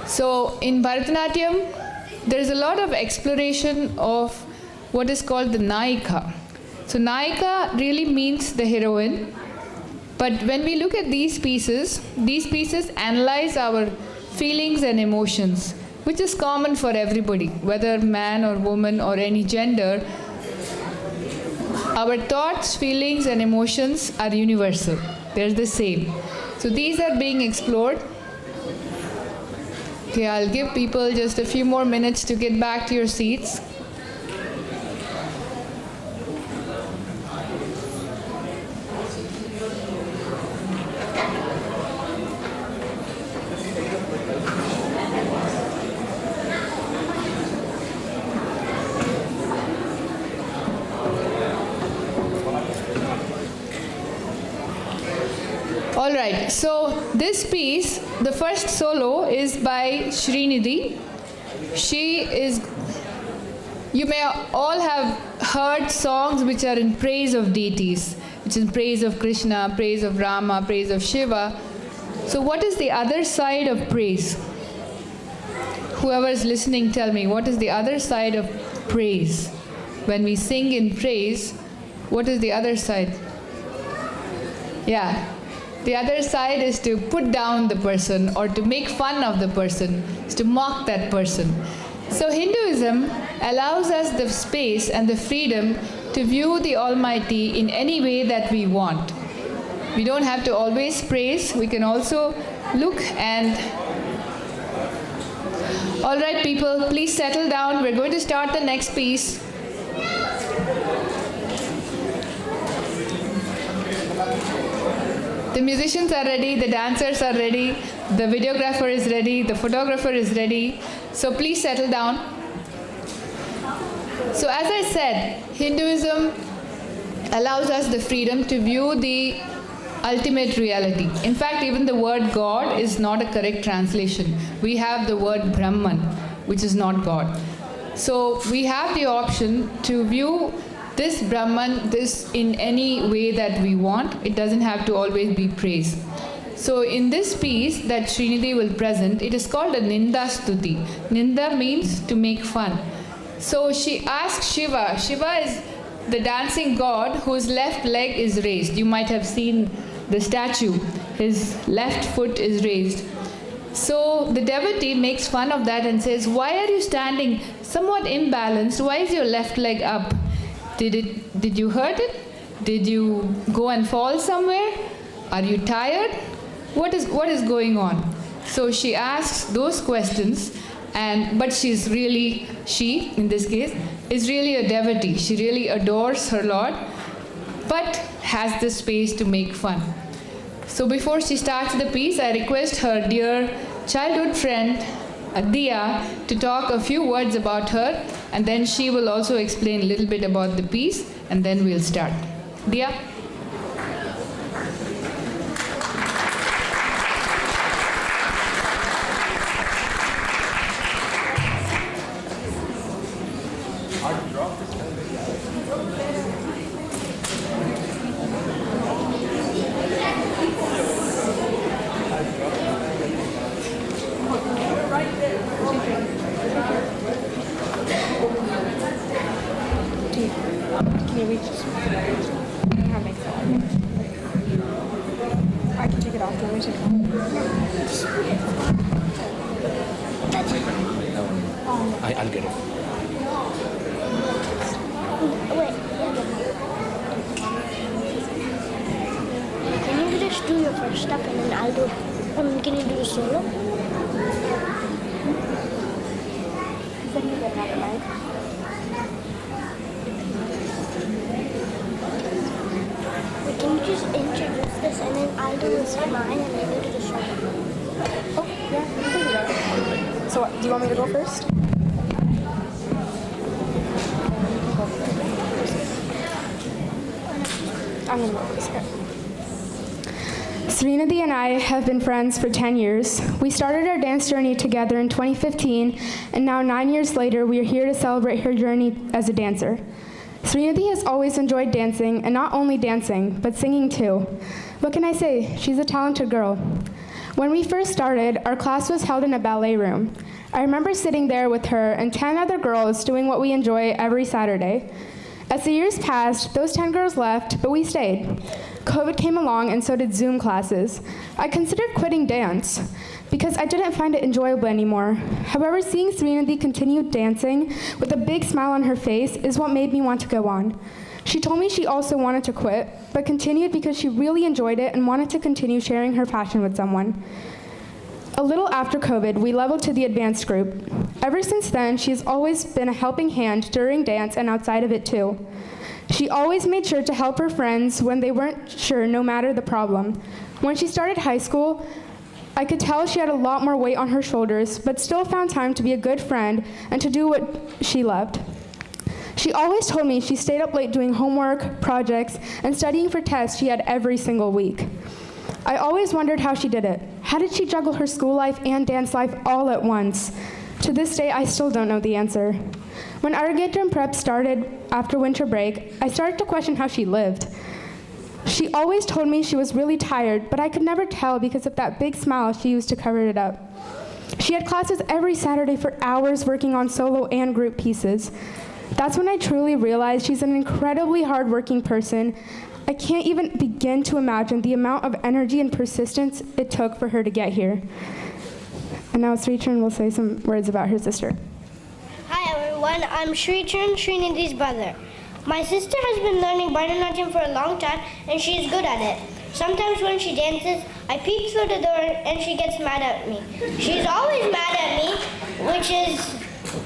So in Bharatanatyam, there is a lot of exploration of what is called the Naika. So Naika really means the heroine. But when we look at these pieces analyze our feelings and emotions, which is common for everybody, whether man or woman or any gender. Our thoughts, feelings, and emotions are universal. They're the same. So these are being explored. Okay, I'll give people just a few more minutes to get back to your seats. All right, so this piece, the first solo is by Srinidhi. She is, you may all have heard songs which are in praise of deities, which is praise of Krishna, praise of Rama, praise of Shiva. So what is the other side of praise? Whoever is listening, tell me, what is the other side of praise? When we sing in praise, what is the other side? Yeah. The other side is to put down the person or to make fun of the person, is to mock that person. So Hinduism allows us the space and the freedom to view the Almighty in any way that we want. We don't have to always praise, we can also look and... All right, people, please settle down. We're going to start the next piece. The musicians are ready, the dancers are ready, the videographer is ready, the photographer is ready. So please settle down. So as I said, Hinduism allows us the freedom to view the ultimate reality. In fact, even the word God is not a correct translation. We have the word Brahman, which is not God. So we have the option to view this Brahman, this in any way that we want. It doesn't have to always be praise. So in this piece that Srinidhi will present, it is called a Ninda Stuti. Ninda means to make fun. So she asks Shiva. Shiva is the dancing god whose left leg is raised. You might have seen the statue. His left foot is raised. So the devotee makes fun of that and says, why are you standing somewhat imbalanced? Why is your left leg up? Did you hurt it? Did you go and fall somewhere? Are you tired? What is going on? So she asks those questions, but she's really, she in this case, is really a devotee. She really adores her Lord, but has the space to make fun. So before she starts the piece, I request her dear childhood friend, Dia, to talk a few words about her, and then she will also explain a little bit about the piece, and then we'll start. Dia? I can take it off. Do you want me to take it off? I'll get it. Wait, can you just do your first step and then I'll do, can you do the solo? Then you get another mic. Wait, can you just introduce this and then I'll do this mine and then you do the solo? Oh, yeah, you can do that. So, do you want me to go first? I'm going to go first. Okay. Srinidhi and I have been friends for 10 years. We started our dance journey together in 2015, and now 9 years later, we are here to celebrate her journey as a dancer. Srinidhi has always enjoyed dancing, and not only dancing, but singing too. What can I say? She's a talented girl. When we first started, our class was held in a ballet room. I remember sitting there with her and 10 other girls doing what we enjoy every Saturday. As the years passed, those 10 girls left, but we stayed. COVID came along and so did Zoom classes. I considered quitting dance because I didn't find it enjoyable anymore. However, seeing Srinidhi continue dancing with a big smile on her face is what made me want to go on. She told me she also wanted to quit, but continued because she really enjoyed it and wanted to continue sharing her passion with someone. A little after COVID, we leveled to the advanced group. Ever since then, she has always been a helping hand during dance and outside of it too. She always made sure to help her friends when they weren't sure, no matter the problem. When she started high school, I could tell she had a lot more weight on her shoulders, but still found time to be a good friend and to do what she loved. She always told me she stayed up late doing homework, projects, and studying for tests she had every single week. I always wondered how she did it. How did she juggle her school life and dance life all at once? To this day, I still don't know the answer. When Arangetram prep started after winter break, I started to question how she lived. She always told me she was really tired, but I could never tell because of that big smile she used to cover it up. She had classes every Saturday for hours working on solo and group pieces. That's when I truly realized she's an incredibly hardworking person. I can't even begin to imagine the amount of energy and persistence it took for her to get here. And now Srichern will say some words about her sister. Hi everyone, I'm Srichern, Srinidhi's brother. My sister has been learning Bharatanatyam for a long time and she is good at it. Sometimes when she dances, I peek through the door and she gets mad at me. She's always mad at me, which is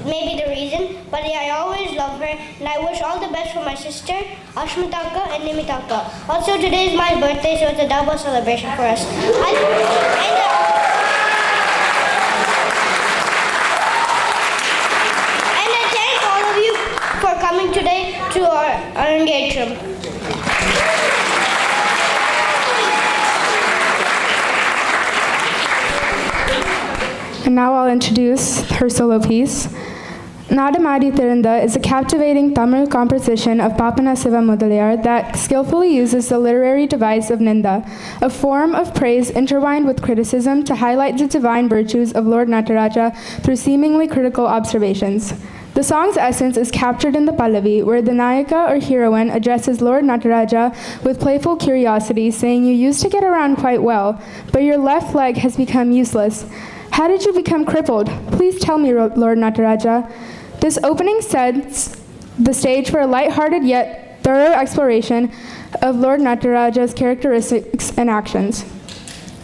maybe the reason, but I always love her and I wish all the best for my sister, Asmitha and Nimitha. Also today is my birthday, so it's a double celebration for us. And I thank all of you for coming today to our Arangetram. And now I'll introduce her solo piece. Nadamadi Tirunda is a captivating Tamil composition of Papana Siva Mudaliyar that skillfully uses the literary device of Ninda, a form of praise intertwined with criticism to highlight the divine virtues of Lord Nataraja through seemingly critical observations. The song's essence is captured in the Pallavi, where the Nayaka or heroine addresses Lord Nataraja with playful curiosity, saying, "You used to get around quite well, but your left leg has become useless. How did you become crippled? Please tell me, Lord Nataraja." This opening sets the stage for a light-hearted yet thorough exploration of Lord Nataraja's characteristics and actions.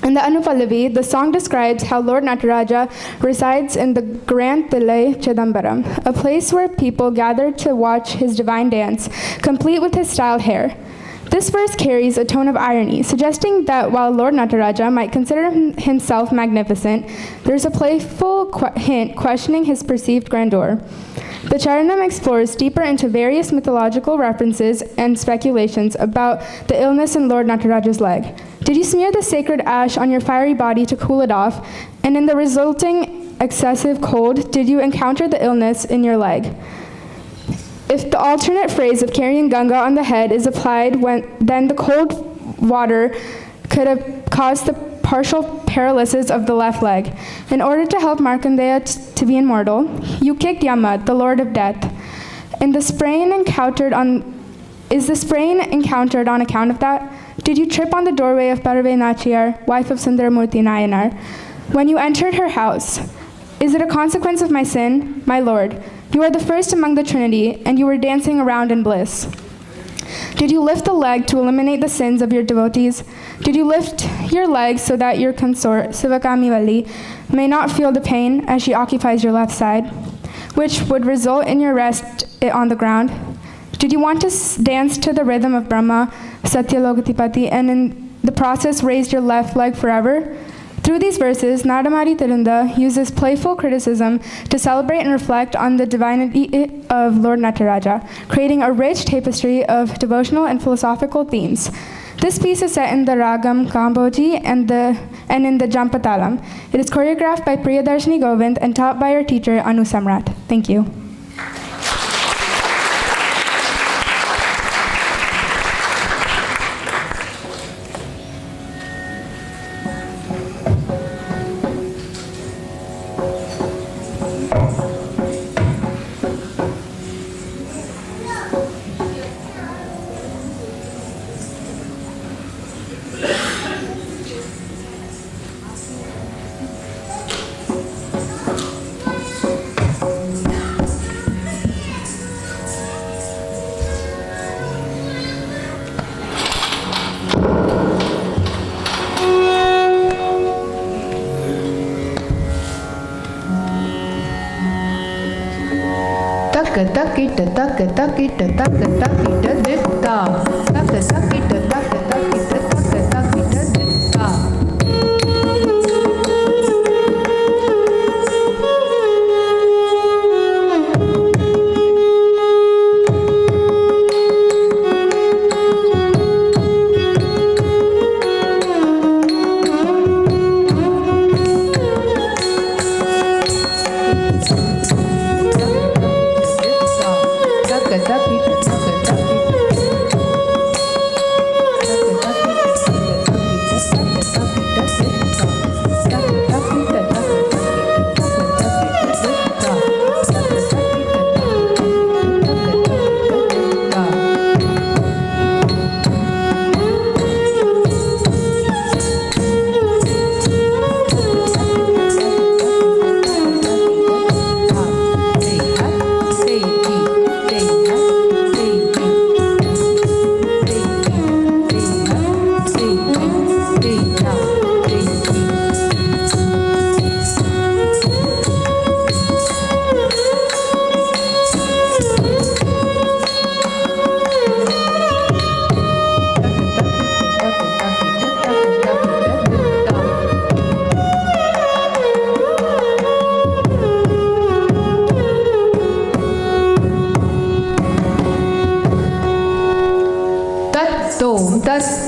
In the Anupallavi, the song describes how Lord Nataraja resides in the Grand Tillai Chidambaram, a place where people gather to watch his divine dance, complete with his styled hair. This verse carries a tone of irony, suggesting that while Lord Nataraja might consider himself magnificent, there's a playful hint questioning his perceived grandeur. The Charanam explores deeper into various mythological references and speculations about the illness in Lord Nataraja's leg. Did you smear the sacred ash on your fiery body to cool it off? And in the resulting excessive cold, did you encounter the illness in your leg? If the alternate phrase of carrying Ganga on the head is applied, then the cold water could have caused the partial paralysis of the left leg. In order to help Markandeya to be immortal, you kicked Yama, the Lord of Death. Is the sprain encountered on account of that? Did you trip on the doorway of Parve Nachiyar, wife of Sundaramurti Nayanar, when you entered her house? Is it a consequence of my sin? My Lord, you are the first among the Trinity, and you were dancing around in bliss. Did you lift the leg to eliminate the sins of your devotees? Did you lift your leg so that your consort, Sivakami Valli, may not feel the pain as she occupies your left side, which would result in your rest on the ground? Did you want to dance to the rhythm of Brahma, Satya Lokatipati, and in the process raise your left leg forever? Through these verses, Nadamari Tirunda uses playful criticism to celebrate and reflect on the divinity of Lord Nataraja, creating a rich tapestry of devotional and philosophical themes. This piece is set in the Ragam Kamboji and in the Jampatalam. It is choreographed by Priyadarshini Govind and taught by our teacher Anu Samrat. Thank you. taka takita taka takita taka takita ditta. Taka takita taka takita taka takita ditta.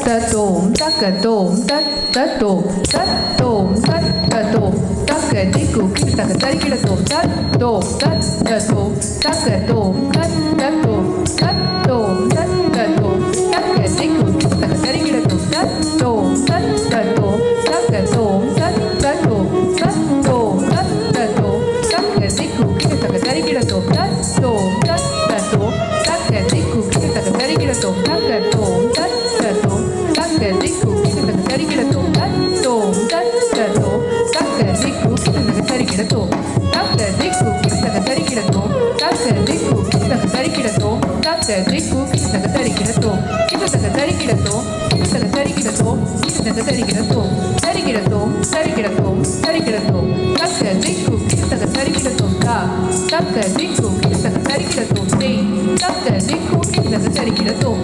Tatom, takatom, tatom, tatom, takatom, takadiku, takatarikidatom, tatom, takatom, takatom, takatom, tatom, takatom, takadiku, takatarikidatom, tatom, takatom, takatom, takatom, tatom, takatom, takadiku, takatarikidatom, tatom, takatom, takadiku, takatarikidatom, takatom, takadiku, takatarikidatom, tatom, takatom, takadiku, takatarikidatom, takadiku, takatarikidatom, takadiku, takatarikidatom, takadiku, takatarikidatom, takatarikidatom, takatarikidatom, takatarikidatom, tarikidatom, tarikidatom, tarikidatom, takadiku, takatarikidatom, takadiku, takatarikidatom, takadiku, takatarikidatom.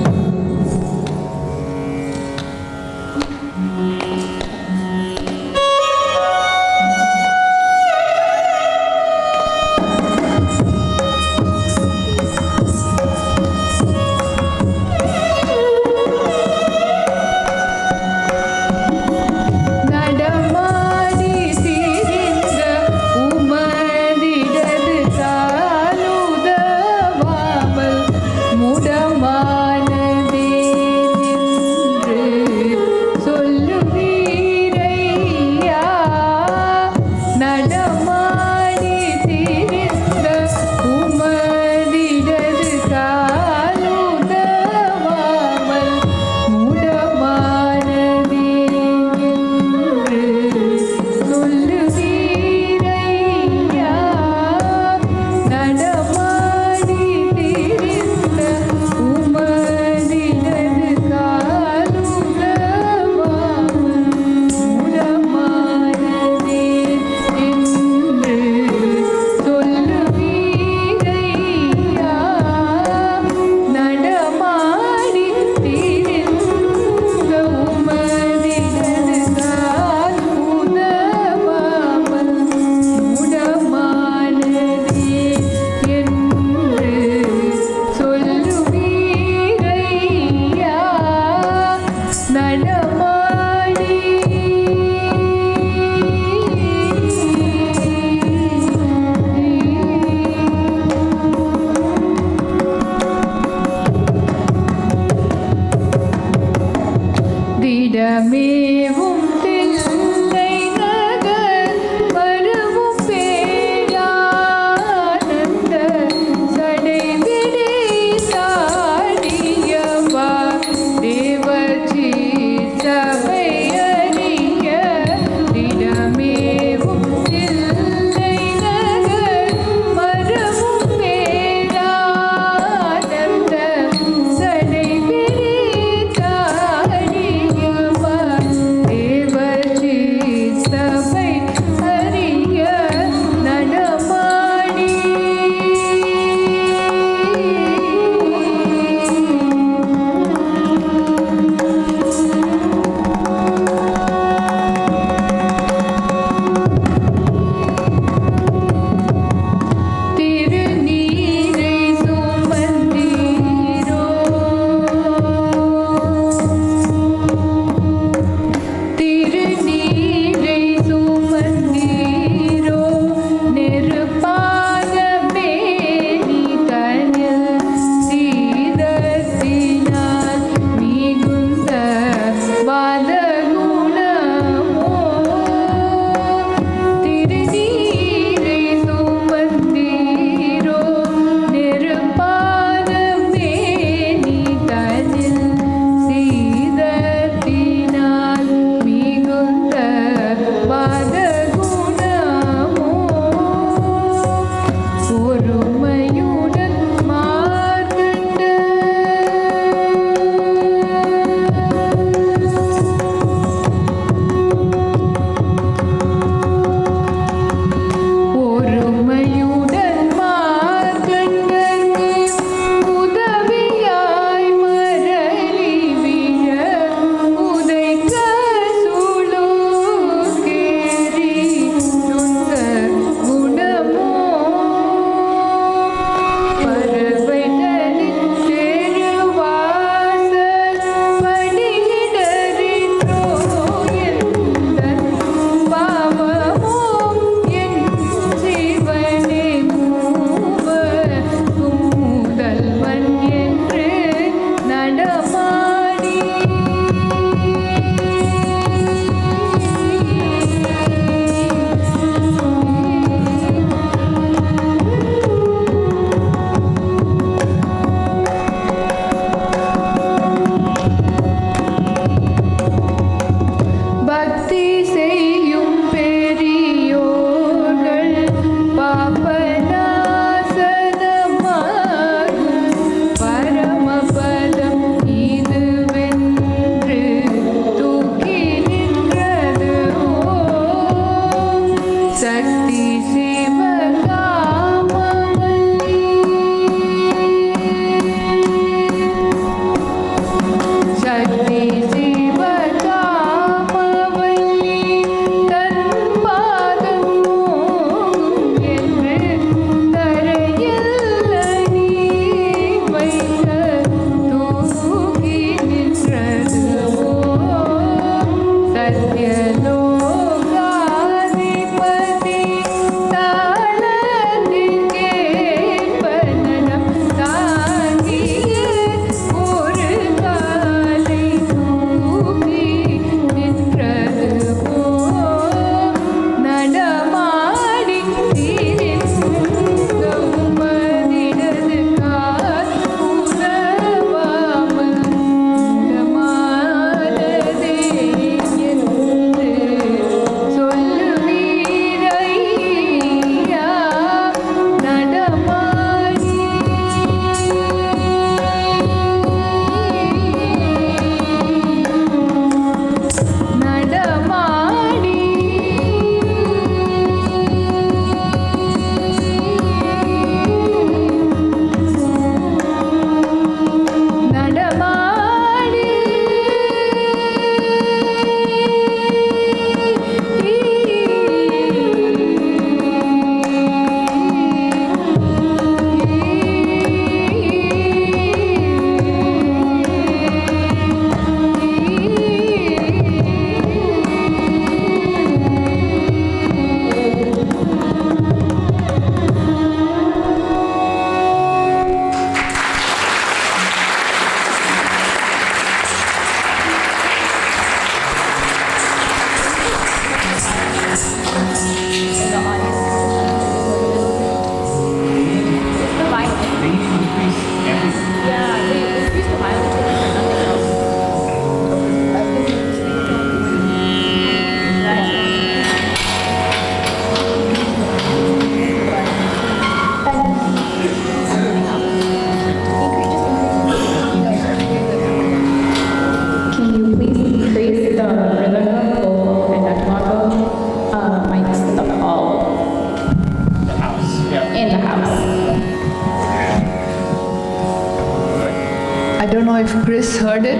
don't know if Chris heard it.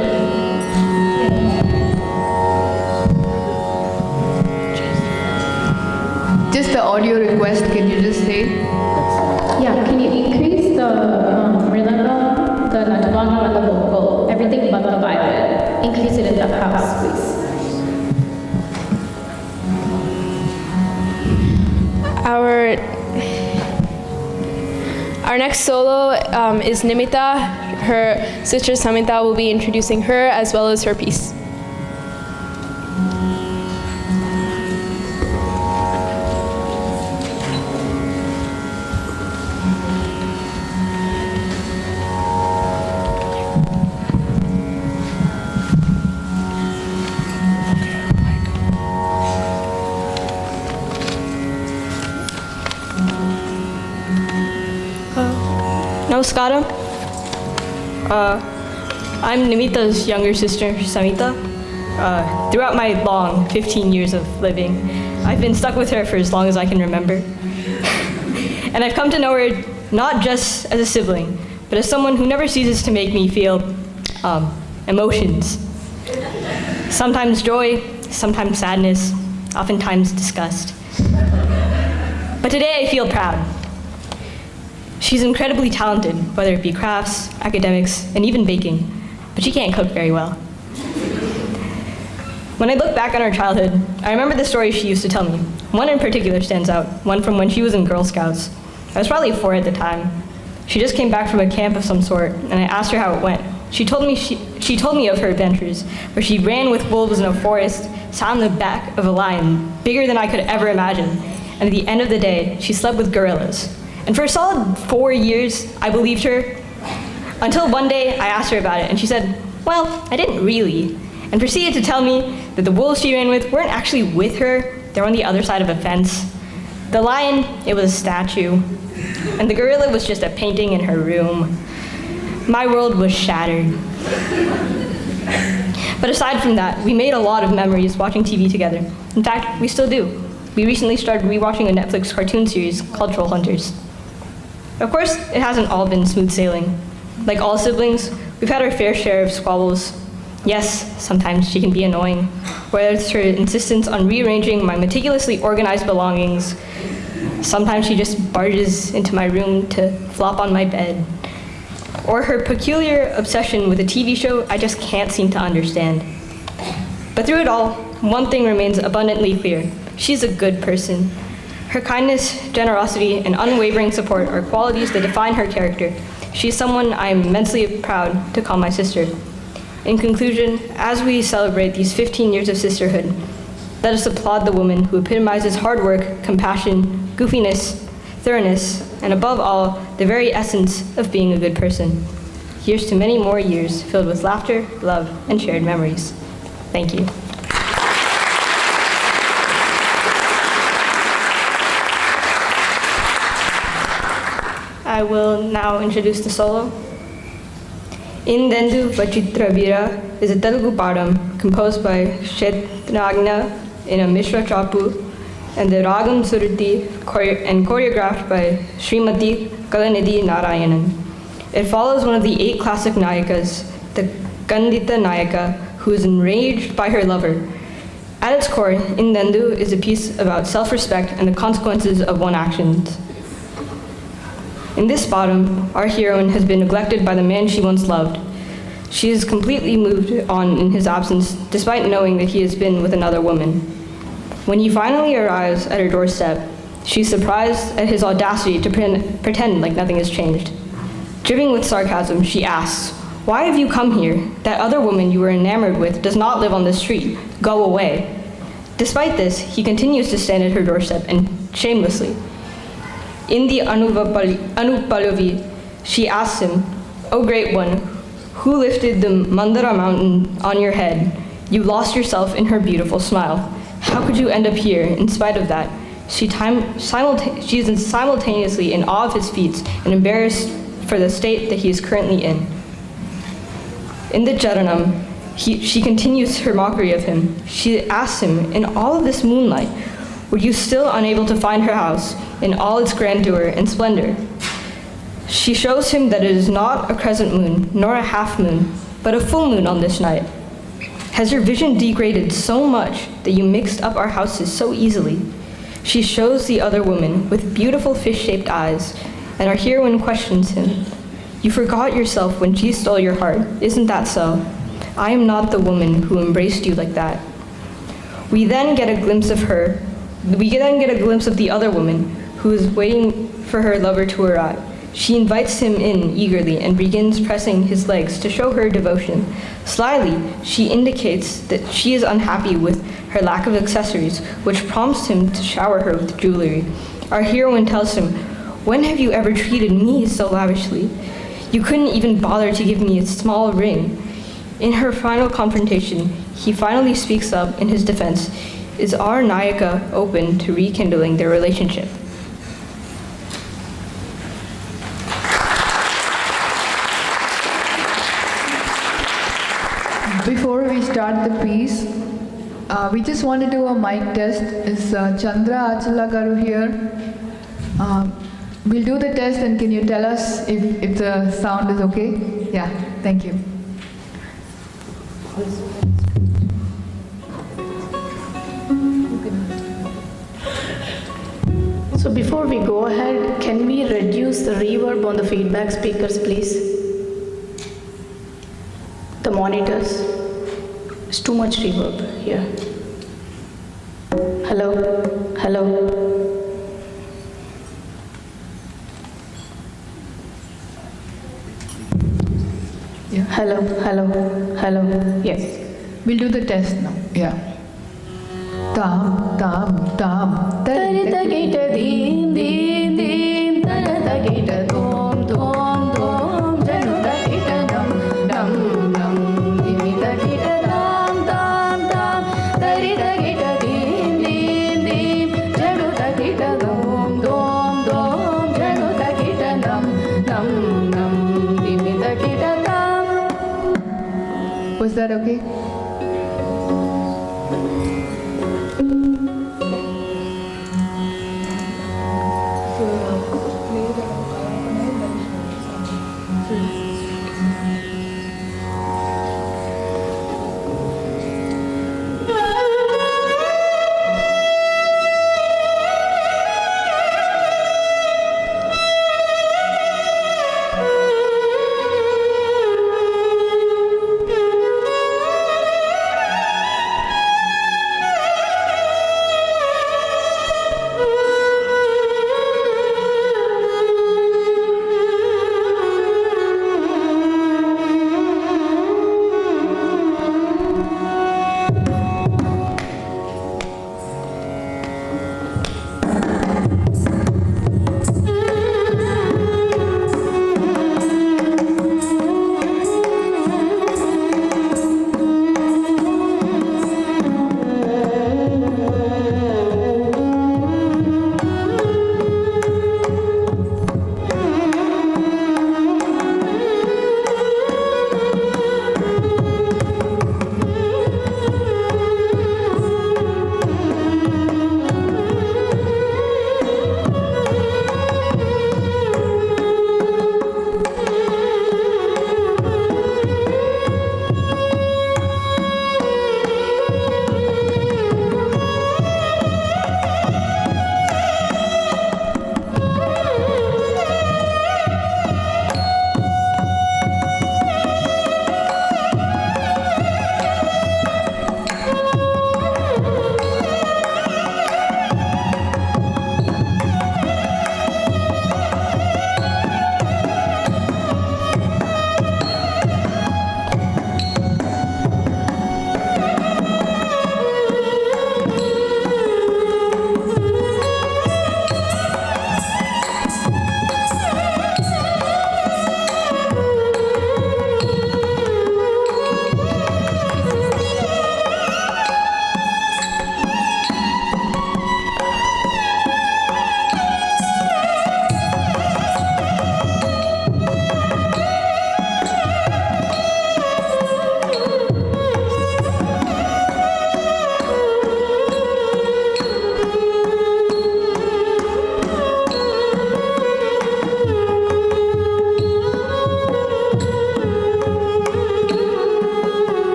Just the audio request, can you just say? Yeah, can you increase the rhythm, the volume on the vocal, everything but the violin? Increase it in the house, please. Our next solo is Nimitha. Her sister Asmitha will be introducing her as well as her piece. Namaskaram. I'm Nimitha's younger sister, Samitha. Throughout my long 15 years of living, I've been stuck with her for as long as I can remember. And I've come to know her not just as a sibling, but as someone who never ceases to make me feel emotions. Sometimes joy, sometimes sadness, oftentimes disgust. But today I feel proud. She's incredibly talented, whether it be crafts, academics, and even baking, but she can't cook very well. When I look back on her childhood, I remember the stories she used to tell me. One in particular stands out, one from when she was in Girl Scouts. I was probably 4 at the time. She just came back from a camp of some sort, and I asked her how it went. She told me of her adventures, where she ran with wolves in a forest, sat on the back of a lion, bigger than I could ever imagine, and at the end of the day, she slept with gorillas. And for a solid 4 years, I believed her, until one day I asked her about it, and she said, well, I didn't really, and proceeded to tell me that the wolves she ran with weren't actually with her, they were on the other side of a fence. The lion, it was a statue, and the gorilla was just a painting in her room. My world was shattered. But aside from that, we made a lot of memories watching TV together. In fact, we still do. We recently started rewatching a Netflix cartoon series called Troll Hunters. Of course, it hasn't all been smooth sailing. Like all siblings, we've had our fair share of squabbles. Yes, sometimes she can be annoying, whether it's her insistence on rearranging my meticulously organized belongings. Sometimes she just barges into my room to flop on my bed. Or her peculiar obsession with a TV show I just can't seem to understand. But through it all, one thing remains abundantly clear. She's a good person. Her kindness, generosity, and unwavering support are qualities that define her character. She's someone I am immensely proud to call my sister. In conclusion, as we celebrate these 15 years of sisterhood, let us applaud the woman who epitomizes hard work, compassion, goofiness, thoroughness, and above all, the very essence of being a good person. Here's to many more years filled with laughter, love, and shared memories. Thank you. I will now introduce the solo. Indendu Vachitra Vira is a Telugu padam composed by Shetnagna in a Mishra Chapu, and the Ragam Suruti and choreographed by Srimati Kalanidhi Narayanan. It follows one of the 8 classic Nayakas, the Kandita Nayaka, who is enraged by her lover. At its core, Indendu is a piece about self-respect and the consequences of one's actions. In this bottom, our heroine has been neglected by the man she once loved. She is completely moved on in his absence, despite knowing that he has been with another woman. When he finally arrives at her doorstep, she's surprised at his audacity to pretend like nothing has changed. Dripping with sarcasm, she asks, "Why have you come here? That other woman you were enamored with does not live on this street. Go away." Despite this, he continues to stand at her doorstep and shamelessly. In the Anupallavi, she asks him, "O great one, who lifted the Mandara mountain on your head? You lost yourself in her beautiful smile. How could you end up here in spite of that?" She is simultaneously in awe of his feats and embarrassed for the state that he is currently in. In the Charanam, she continues her mockery of him. She asks him, "In all of this moonlight, were you still unable to find her house in all its grandeur and splendor?" She shows him that it is not a crescent moon, nor a half moon, but a full moon on this night. Has your vision degraded so much that you mixed up our houses so easily? She shows the other woman with beautiful fish-shaped eyes, and our heroine questions him. You forgot yourself when she stole your heart, isn't that so? I am not the woman who embraced you like that. We then get a glimpse of the other woman who is waiting for her lover to arrive. She invites him in eagerly and begins pressing his legs to show her devotion. Slyly, she indicates that she is unhappy with her lack of accessories, which prompts him to shower her with jewelry. Our heroine tells him, "When have you ever treated me so lavishly? You couldn't even bother to give me a small ring." In her final confrontation, he finally speaks up in his defense. Is our Nayaka open to rekindling their relationship? Before we start the piece, we just want to do a mic test. Is Chandra Achala Garu here? We'll do the test, and can you tell us if the sound is okay? Yeah, thank you. So before we go ahead, can we reduce the reverb on the feedback speakers, please? The monitors. It's too much reverb here. Hello? Hello? Yeah. Hello? Hello? Hello? Yes. We'll do the test now. Yeah. Tam, tam, tam. Tarita gita deem, deem, deem. Tarita gita dom, dom, dom. Januta gita dum, dum, dum. Nimitha gita dam, dam, dam. Tarita gita deem, deem, deem. Januta gita dom, dom, dom. Januta gita dum, dum, dum. Nimitha gita dam. Was that okay?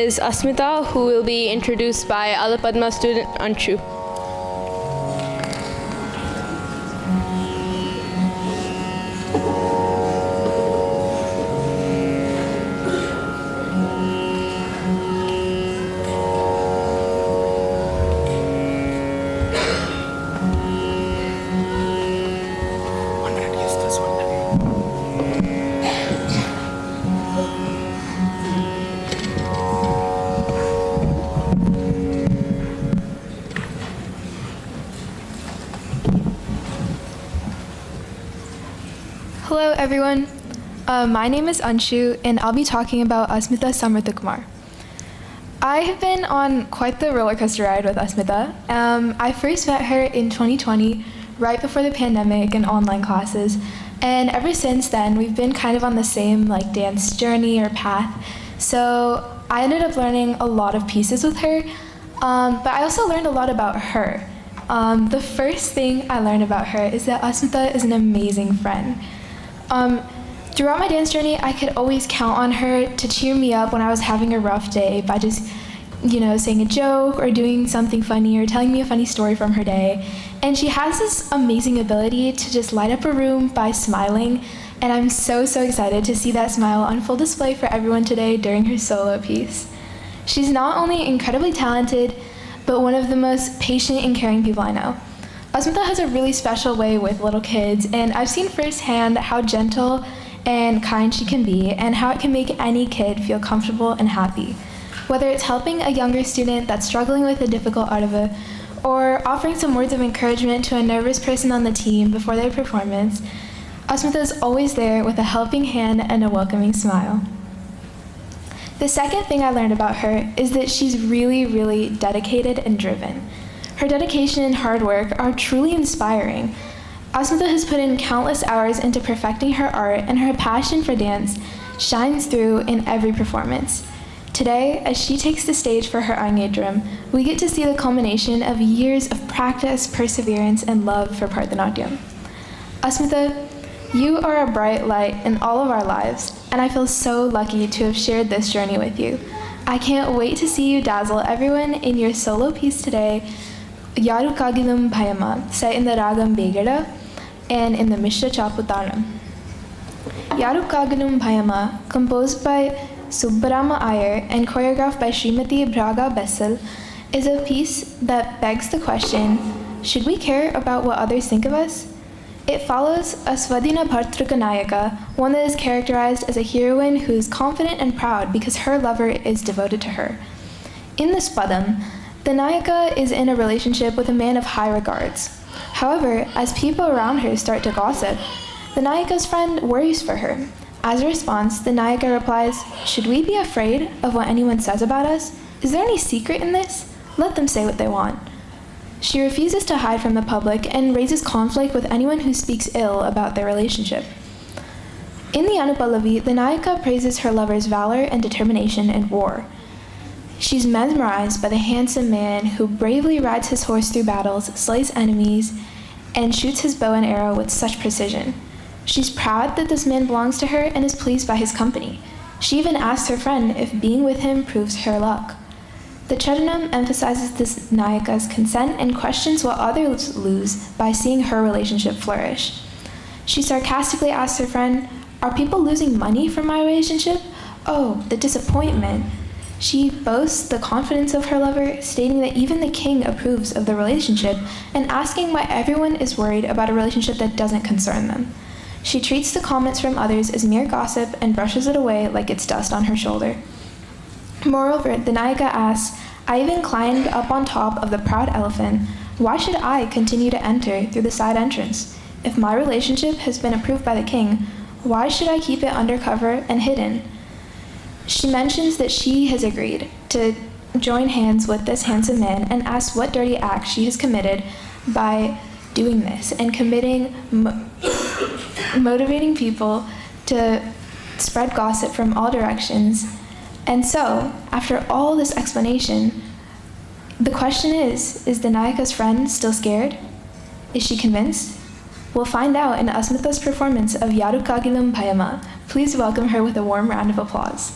is Asmitha, who will be introduced by Alapadma student Anshu. Hello everyone, my name is Anshu and I'll be talking about Asmitha Samrithakumar. I have been on quite the roller coaster ride with Asmitha. I first met her in 2020, right before the pandemic and online classes, and ever since then we've been kind of on the same dance journey or path. So I ended up learning a lot of pieces with her, but I also learned a lot about her. The first thing I learned about her is that Asmitha is an amazing friend. Throughout my dance journey, I could always count on her to cheer me up when I was having a rough day by just, saying a joke or doing something funny or telling me a funny story from her day. And she has this amazing ability to just light up a room by smiling, and I'm so excited to see that smile on full display for everyone today during her solo piece. She's not only incredibly talented, but one of the most patient and caring people I know. Asmitha has a really special way with little kids, and I've seen firsthand how gentle and kind she can be and how it can make any kid feel comfortable and happy. Whether it's helping a younger student that's struggling with a difficult artava, or offering some words of encouragement to a nervous person on the team before their performance, Asmitha is always there with a helping hand and a welcoming smile. The second thing I learned about her is that she's really dedicated and driven. Her dedication and hard work are truly inspiring. Asmitha has put in countless hours into perfecting her art, and her passion for dance shines through in every performance. Today, as she takes the stage for her Arangetram, we get to see the culmination of years of practice, perseverance, and love for Bharatanatyam. Asmitha, you are a bright light in all of our lives, and I feel so lucky to have shared this journey with you. I can't wait to see you dazzle everyone in your solo piece today, Yaru Kagilum Bhayama, set in the Ragam Begada and in the Mishra Chaputaram. Yaru Kagilum Bhayama, composed by Subbarama Iyer and choreographed by Srimati Braga Bessel, is a piece that begs the question, should we care about what others think of us? It follows a Swadina Bhartrika Nayaka, one that is characterized as a heroine who is confident and proud because her lover is devoted to her. In this padam, the Nayaka is in a relationship with a man of high regards. However, as people around her start to gossip, the Nayaka's friend worries for her. As a response, the Nayaka replies, should we be afraid of what anyone says about us? Is there any secret in this? Let them say what they want. She refuses to hide from the public and raises conflict with anyone who speaks ill about their relationship. In the Anupallavi, the Nayaka praises her lover's valor and determination in war. She's mesmerized by the handsome man who bravely rides his horse through battles, slays enemies, and shoots his bow and arrow with such precision. She's proud that this man belongs to her and is pleased by his company. She even asks her friend if being with him proves her luck. The Charanam emphasizes this Nayaka's consent and questions what others lose by seeing her relationship flourish. She sarcastically asks her friend, are people losing money from my relationship? Oh, the disappointment. She boasts the confidence of her lover, stating that even the king approves of the relationship and asking why everyone is worried about a relationship that doesn't concern them. She treats the comments from others as mere gossip and brushes it away like it's dust on her shoulder. Moreover, the Nayaka asks, I even climbed up on top of the proud elephant. Why should I continue to enter through the side entrance? If my relationship has been approved by the king, why should I keep it undercover and hidden? She mentions that she has agreed to join hands with this handsome man and asks what dirty act she has committed by doing this and motivating people to spread gossip from all directions. And so, after all this explanation, the question is the Nayaka's friend still scared? Is she convinced? We'll find out in Asmitha's performance of Yaru Kagilam Bhayama. Please welcome her with a warm round of applause.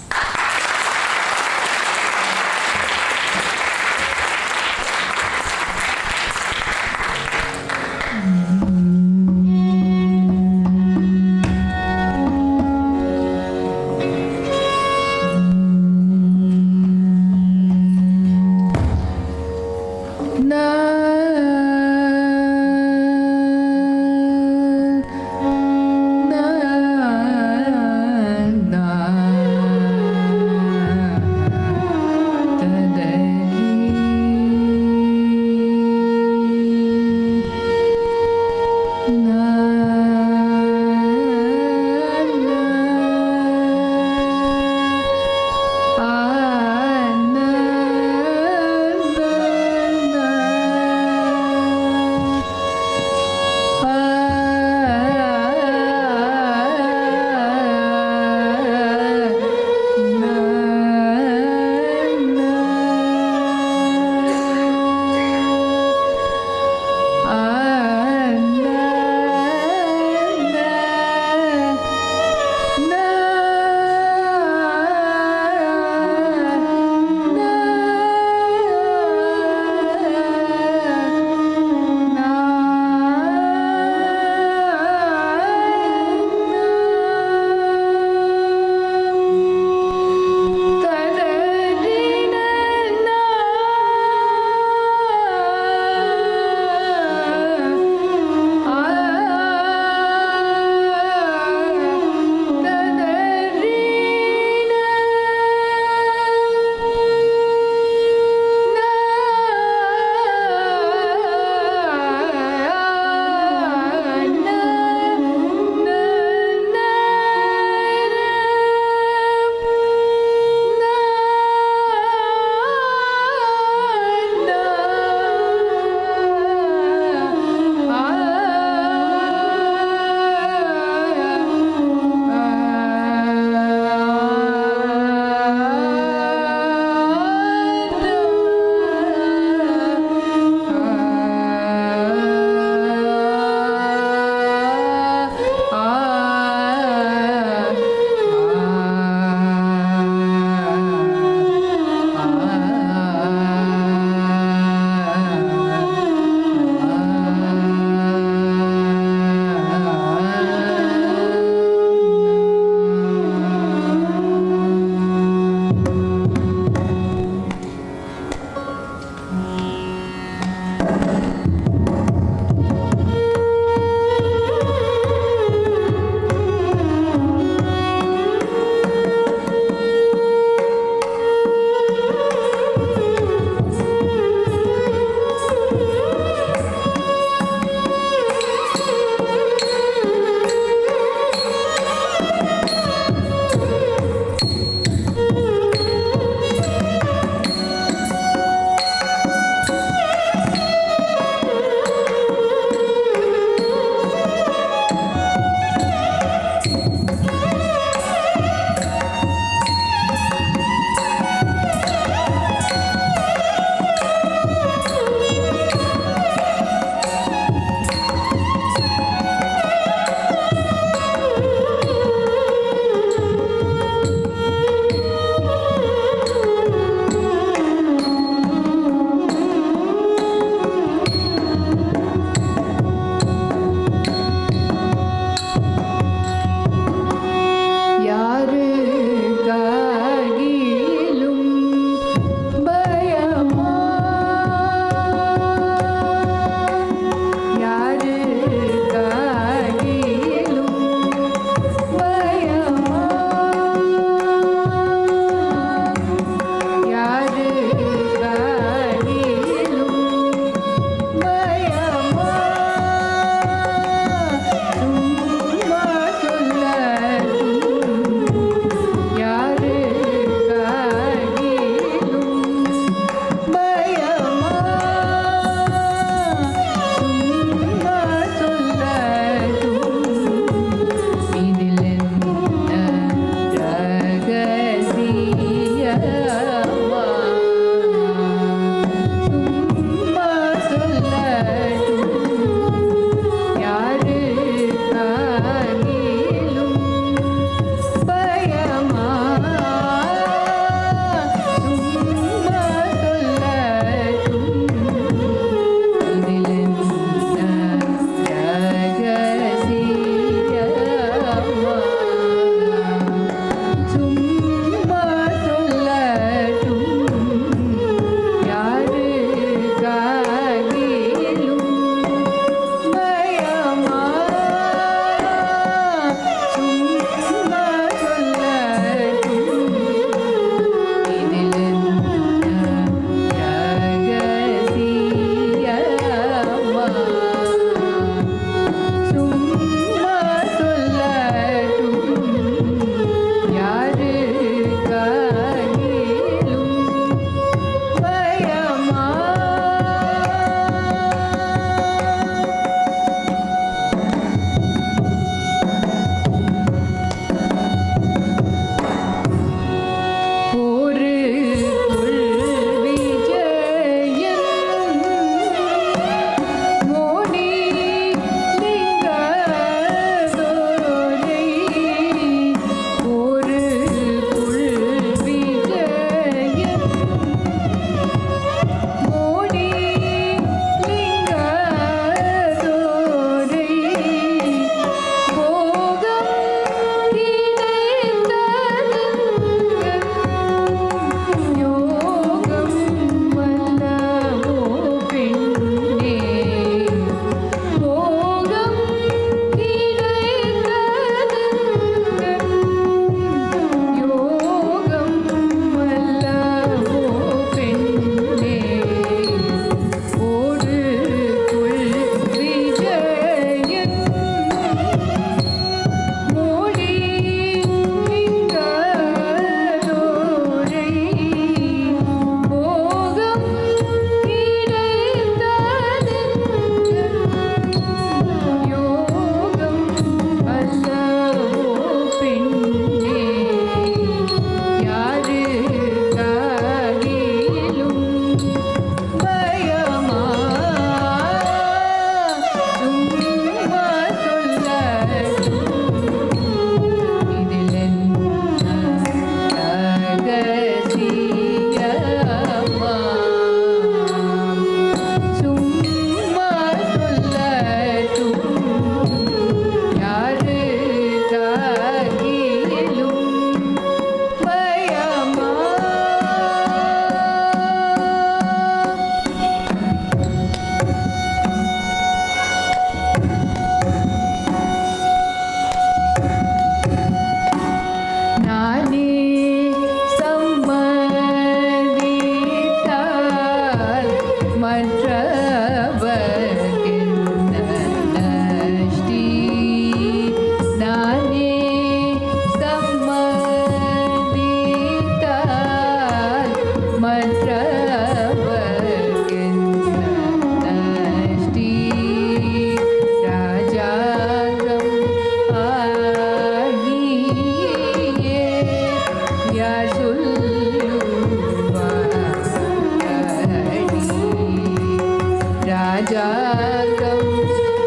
जागम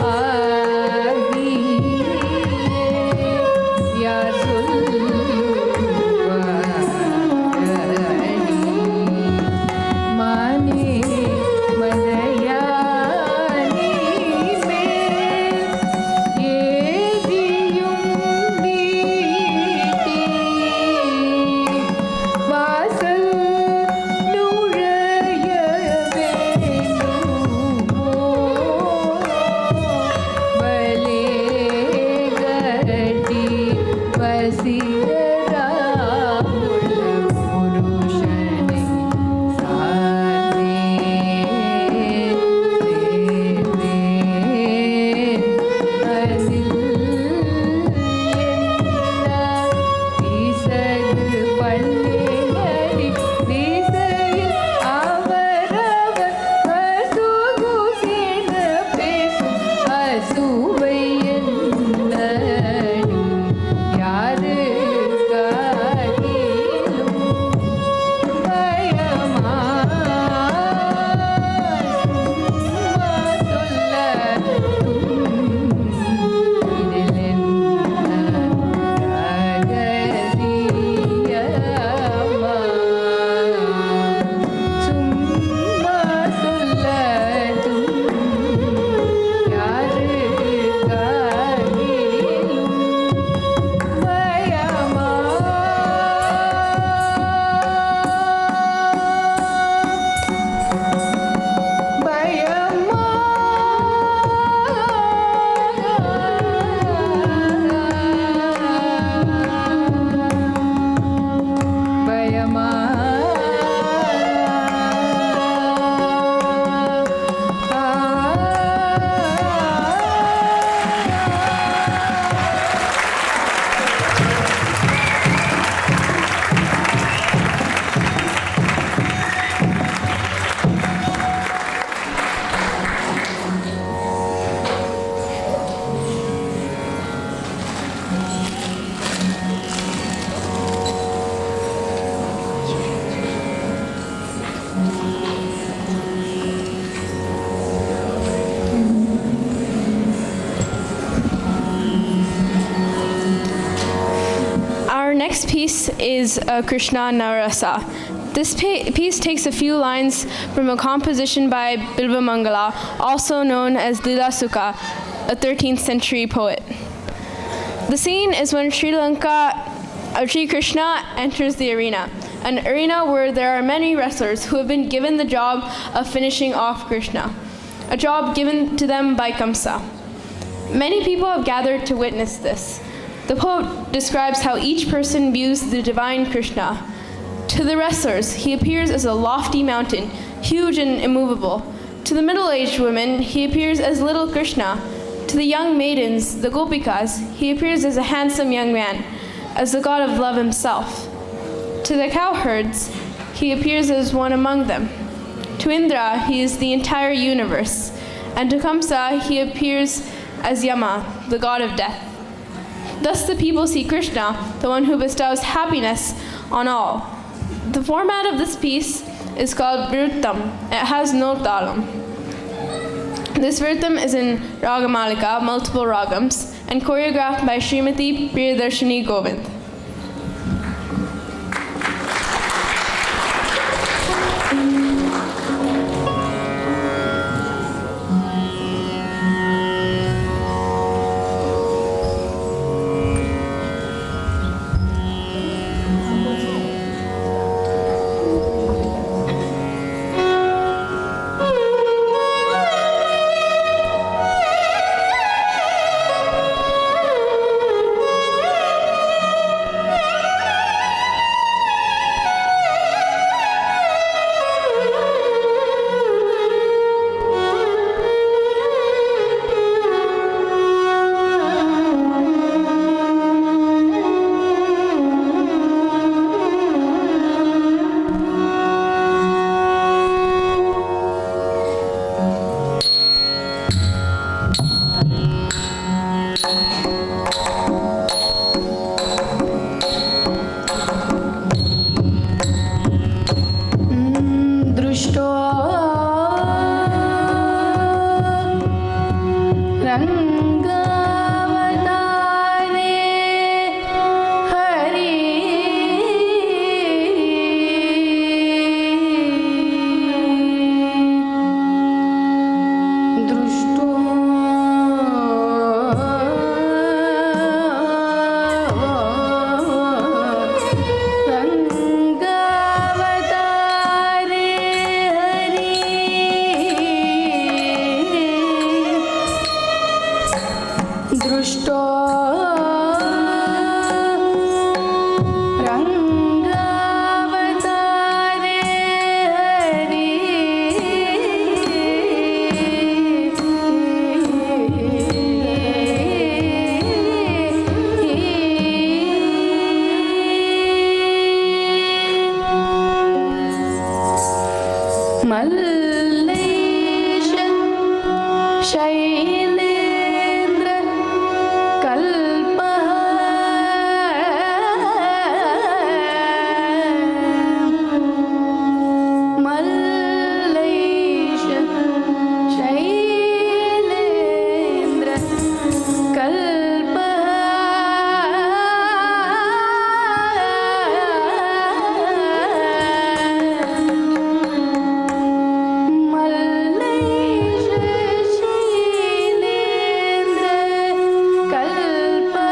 आगी या माने मदयानी में ये दियुं दीटी vassal नूरय वेणु बले गरटी वसीरा पुरुषने Our next piece is Krishna Narasa. This piece takes a few lines from a composition by Bilba Mangala, also known as Lila Sukha, a 13th century poet. The scene is when Sri Krishna enters the arena, an arena where there are many wrestlers who have been given the job of finishing off Krishna, a job given to them by Kamsa. Many people have gathered to witness this. The poet describes how each person views the divine Krishna. To the wrestlers, he appears as a lofty mountain, huge and immovable. To the middle-aged women, he appears as little Krishna. To the young maidens, the gopikas, he appears as a handsome young man, as the god of love himself. To the cowherds, he appears as one among them. To Indra, he is the entire universe. And to Kamsa, he appears as Yama, the god of death. Thus the people see Krishna, the one who bestows happiness on all. The format of this piece is called Virtam. It has no talam. This Virtam is in Ragamalika, multiple ragams, and choreographed by Srimati Priyadarshini Govind. Mallesh Shailendra कल्पः मल्लेश शैलेन्द्र कल्पः मल्लेश शैलेन्द्र कल्पः मल्लेश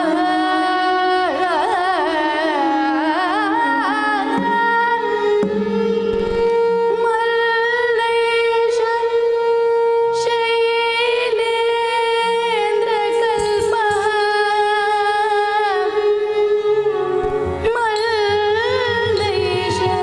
शैलेन्द्र कल्पः मल्लेश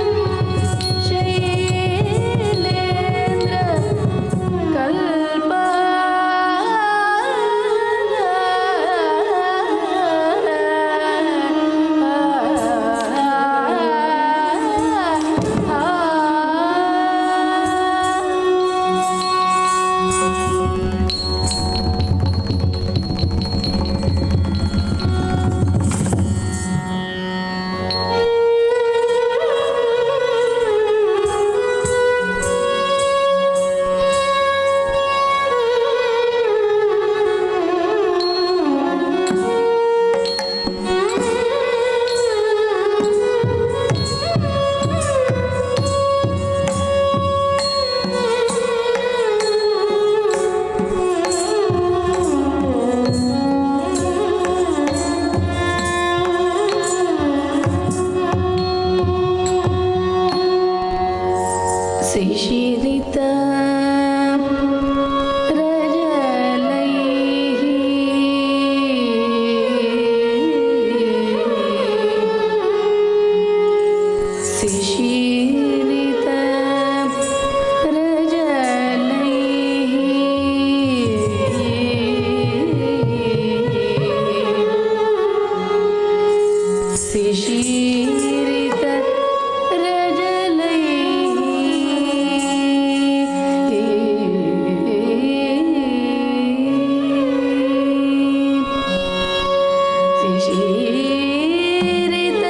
शैलेन्द्र शिशिरित रजलैः शिशिरित रजलैः शिशिरित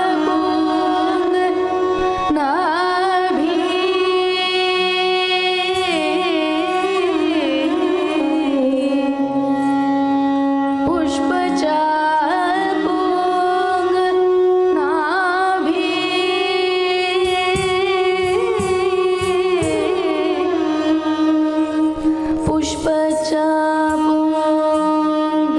पुष्पचापूंग नाभि पुष्पचापूंग नाभि पुष्पचापूंग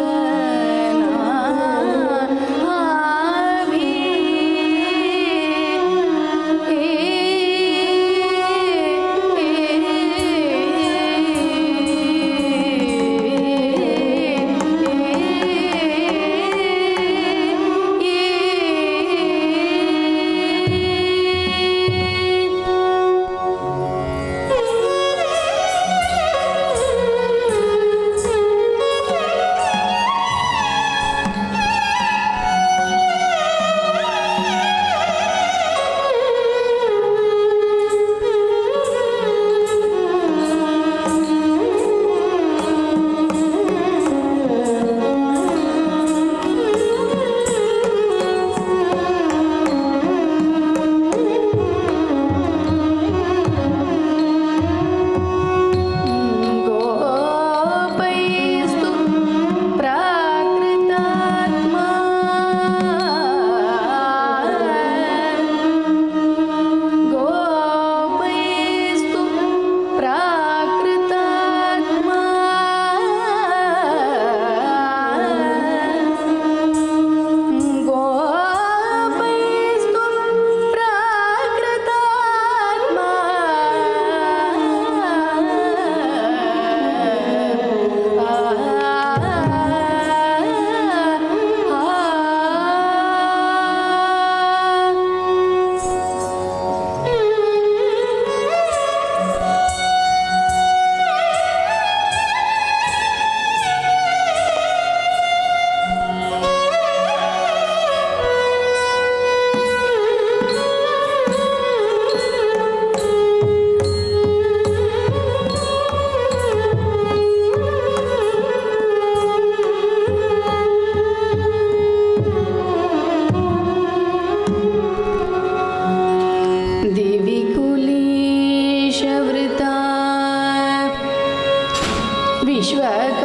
विश्वकायो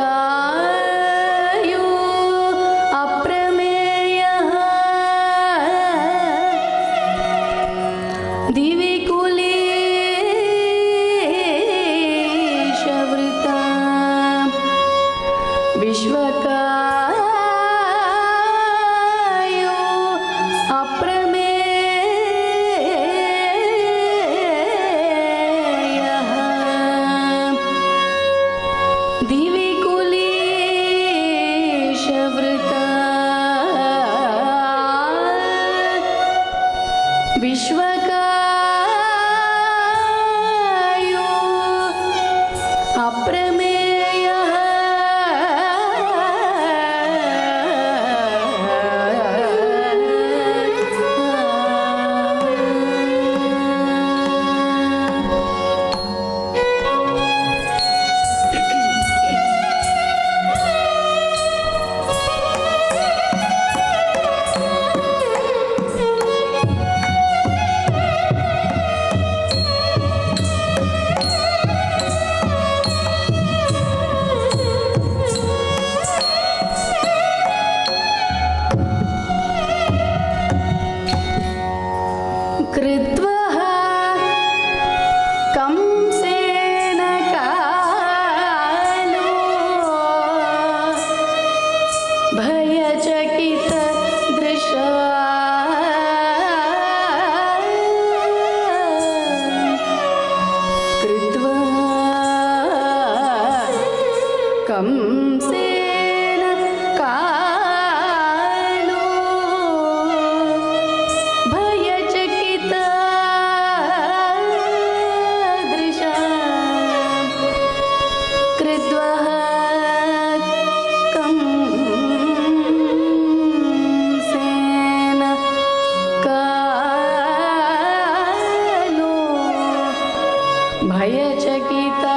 अप्रमेयः दिवि कुलेशवृता विश्वकायो अप्रमेयः दिवि कुलेशवृता विश्वकायो अप्रमेयः कृत्वः कंसेन कालो भयचकितदृशा कृत्वा कंसेन कालो भयचकिता दृशा कृत्वा कंसेन कालो भयचकिता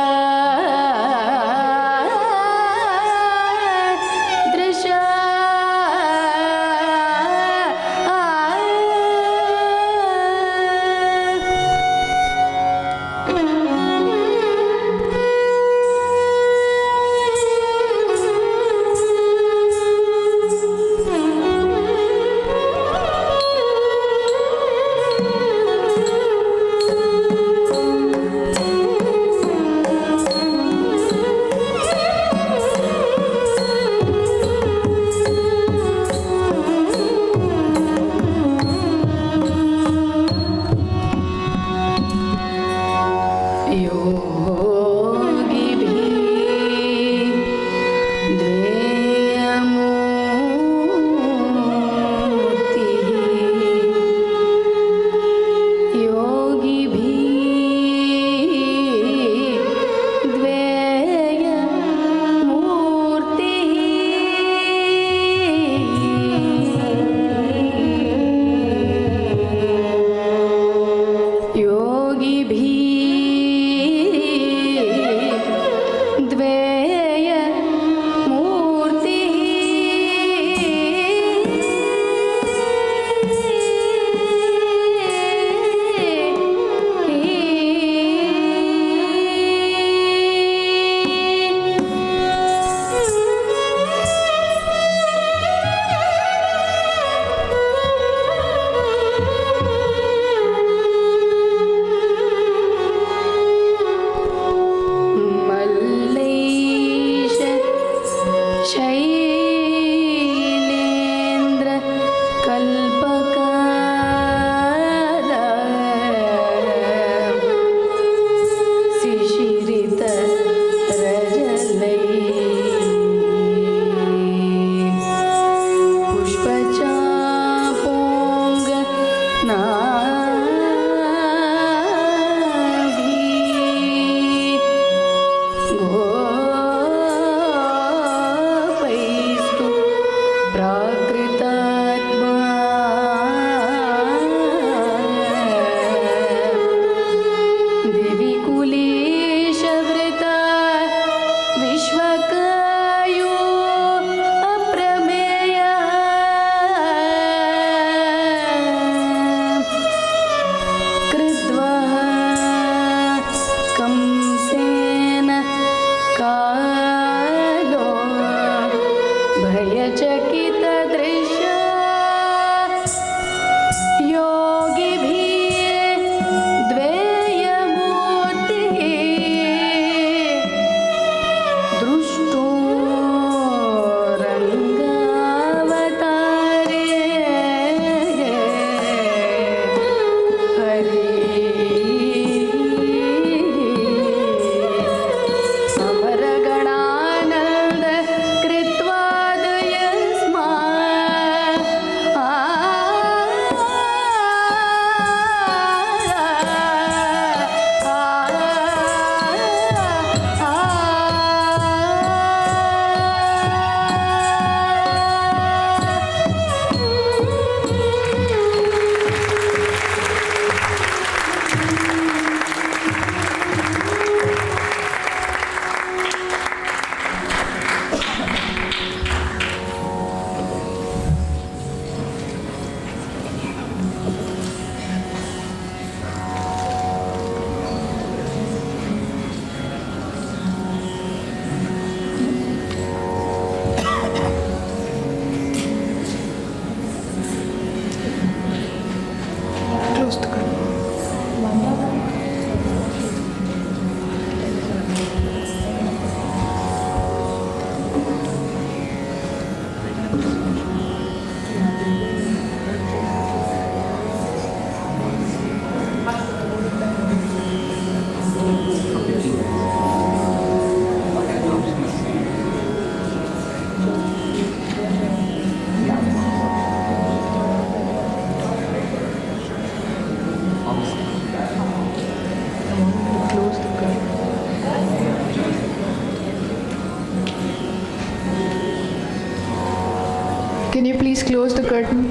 Can you please close the curtain?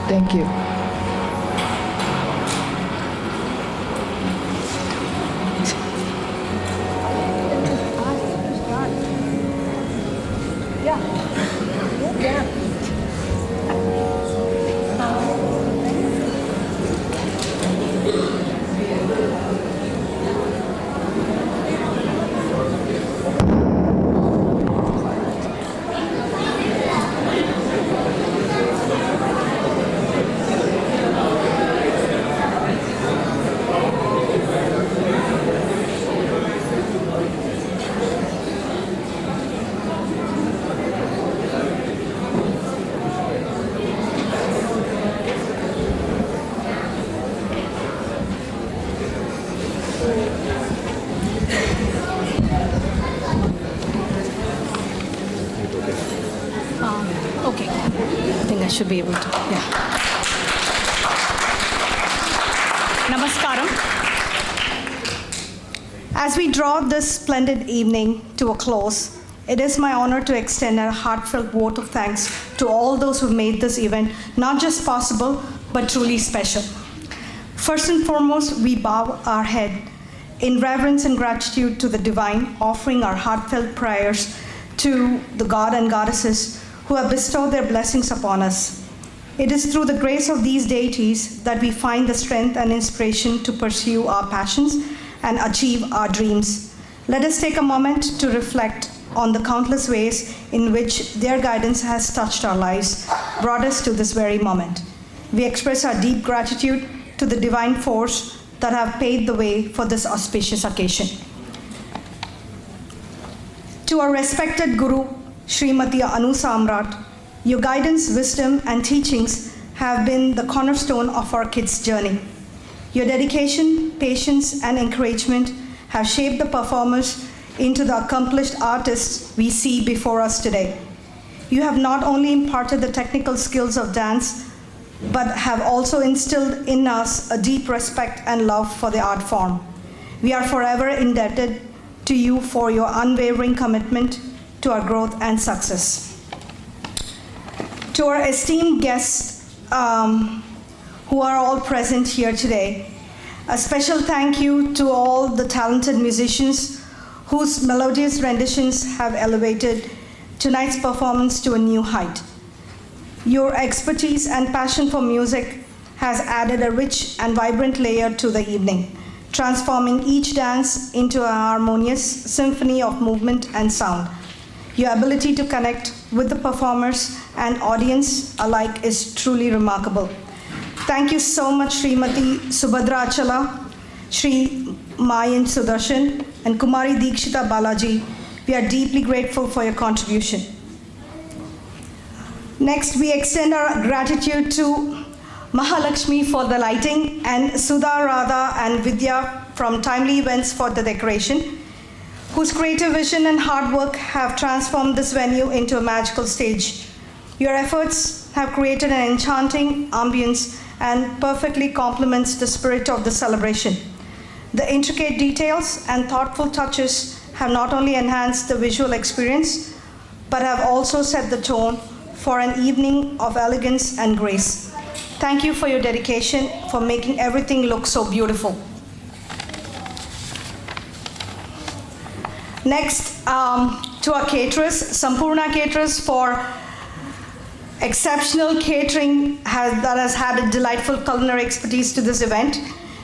Thank you. Okay. I think I should be able to. Yeah. Namaskaram. As we draw this splendid evening to a close, it is my honor to extend a heartfelt vote of thanks to all those who made this event not just possible, but truly special. First and foremost, we bow our head in reverence and gratitude to the divine, offering our heartfelt prayers to the God and goddesses who have bestowed their blessings upon us. It is through the grace of these deities that we find the strength and inspiration to pursue our passions and achieve our dreams. Let us take a moment to reflect on the countless ways in which their guidance has touched our lives, brought us to this very moment. We express our deep gratitude to the divine force that have paved the way for this auspicious occasion. To our respected Guru, Srimati Anu Samrat, your guidance, wisdom, and teachings have been the cornerstone of our kids' journey. Your dedication, patience, and encouragement have shaped the performers into the accomplished artists we see before us today. You have not only imparted the technical skills of dance, but have also instilled in us a deep respect and love for the art form. We are forever indebted to you for your unwavering commitment to our growth and success. To our esteemed guests who are all present here today, a special thank you to all the talented musicians whose melodious renditions have elevated tonight's performance to a new height. Your expertise and passion for music has added a rich and vibrant layer to the evening, transforming each dance into a harmonious symphony of movement and sound. Your ability to connect with the performers and audience alike is truly remarkable. Thank you so much, Srimati Subhadra Achala, Sri Mayan Sudarshan, and Kumari Dikshita Balaji. We are deeply grateful for your contribution. Next, we extend our gratitude to Mahalakshmi for the lighting and Sudha, Radha, and Vidya from Timely Events for the decoration, whose creative vision and hard work have transformed this venue into a magical stage. Your efforts have created an enchanting ambience and perfectly complements the spirit of the celebration. The intricate details and thoughtful touches have not only enhanced the visual experience, but have also set the tone for an evening of elegance and grace. Thank you for your dedication, for making everything look so beautiful. Next, to our caterers, Sampurna Caterers, for exceptional catering that has had a delightful culinary expertise to this event.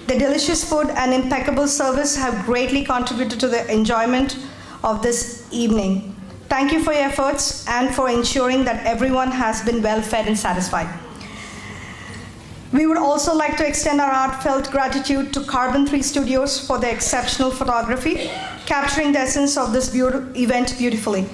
The delicious food and impeccable service have greatly contributed to the enjoyment of this evening. Thank you for your efforts and for ensuring that everyone has been well fed and satisfied. We would also like to extend our heartfelt gratitude to Carbon 3 Studios for their exceptional photography, capturing the essence of this event beautifully.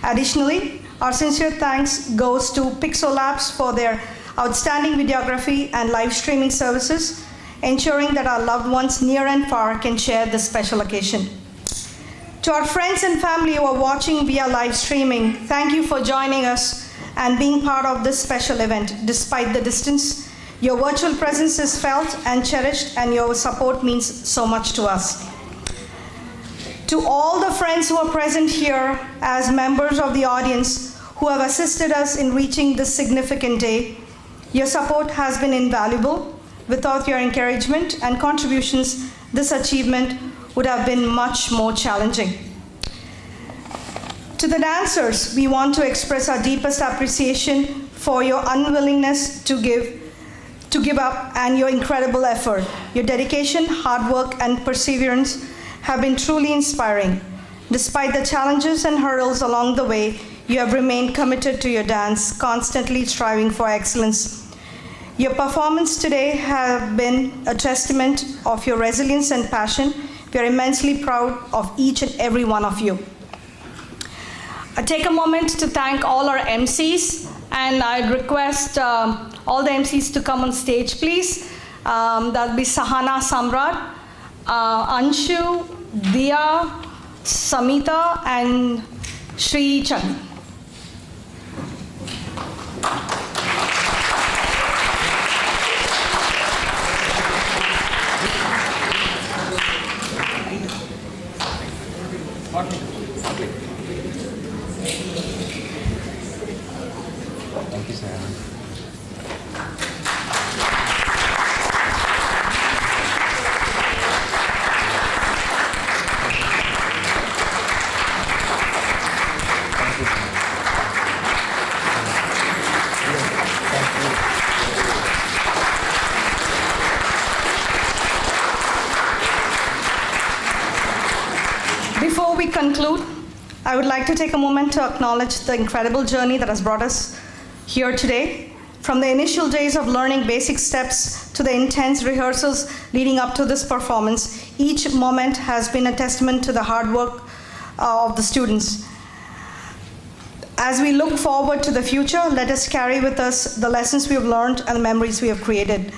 Additionally, our sincere thanks goes to Pixo Labs for their outstanding videography and live streaming services, ensuring that our loved ones near and far can share this special occasion. To our friends and family who are watching via live streaming, thank you for joining us and being part of this special event. Despite the distance, your virtual presence is felt and cherished, and your support means so much to us. To all the friends who are present here as members of the audience who have assisted us in reaching this significant day, your support has been invaluable. Without your encouragement and contributions, this achievement would have been much more challenging. To the dancers, we want to express our deepest appreciation for your unwillingness to give up and your incredible effort. Your dedication, hard work, and perseverance have been truly inspiring. Despite the challenges and hurdles along the way, you have remained committed to your dance, constantly striving for excellence. Your performance today has been a testament of your resilience and passion. We are immensely proud of each and every one of you. I take a moment to thank all our MCs, and I'd request all the MCs to come on stage, please. That'll be Sahana Samrat, Anshu, Dia, Samita, and Sri Chan. Thank you, sir. Before we conclude, I would like to take a moment to acknowledge the incredible journey that has brought us here today. From the initial days of learning basic steps to the intense rehearsals leading up to this performance, each moment has been a testament to the hard work of the students. As we look forward to the future, let us carry with us the lessons we have learned and the memories we have created.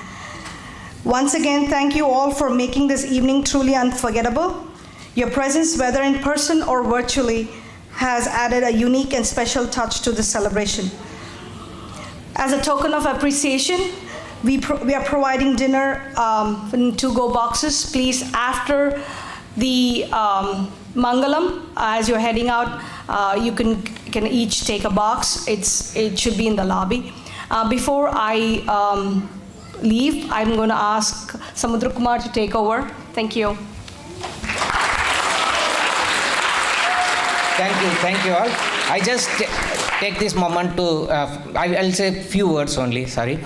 Once again, thank you all for making this evening truly unforgettable. Your presence, whether in person or virtually, has added a unique and special touch to this celebration. As a token of appreciation, we are providing dinner in to-go boxes. Please, after the Mangalam, as you're heading out, you can each take a box. It should be in the lobby. Before I leave, I'm going to ask Samudra Kumar to take over. Thank you. Thank you all. I just take this moment to, I'll say a few words only, sorry.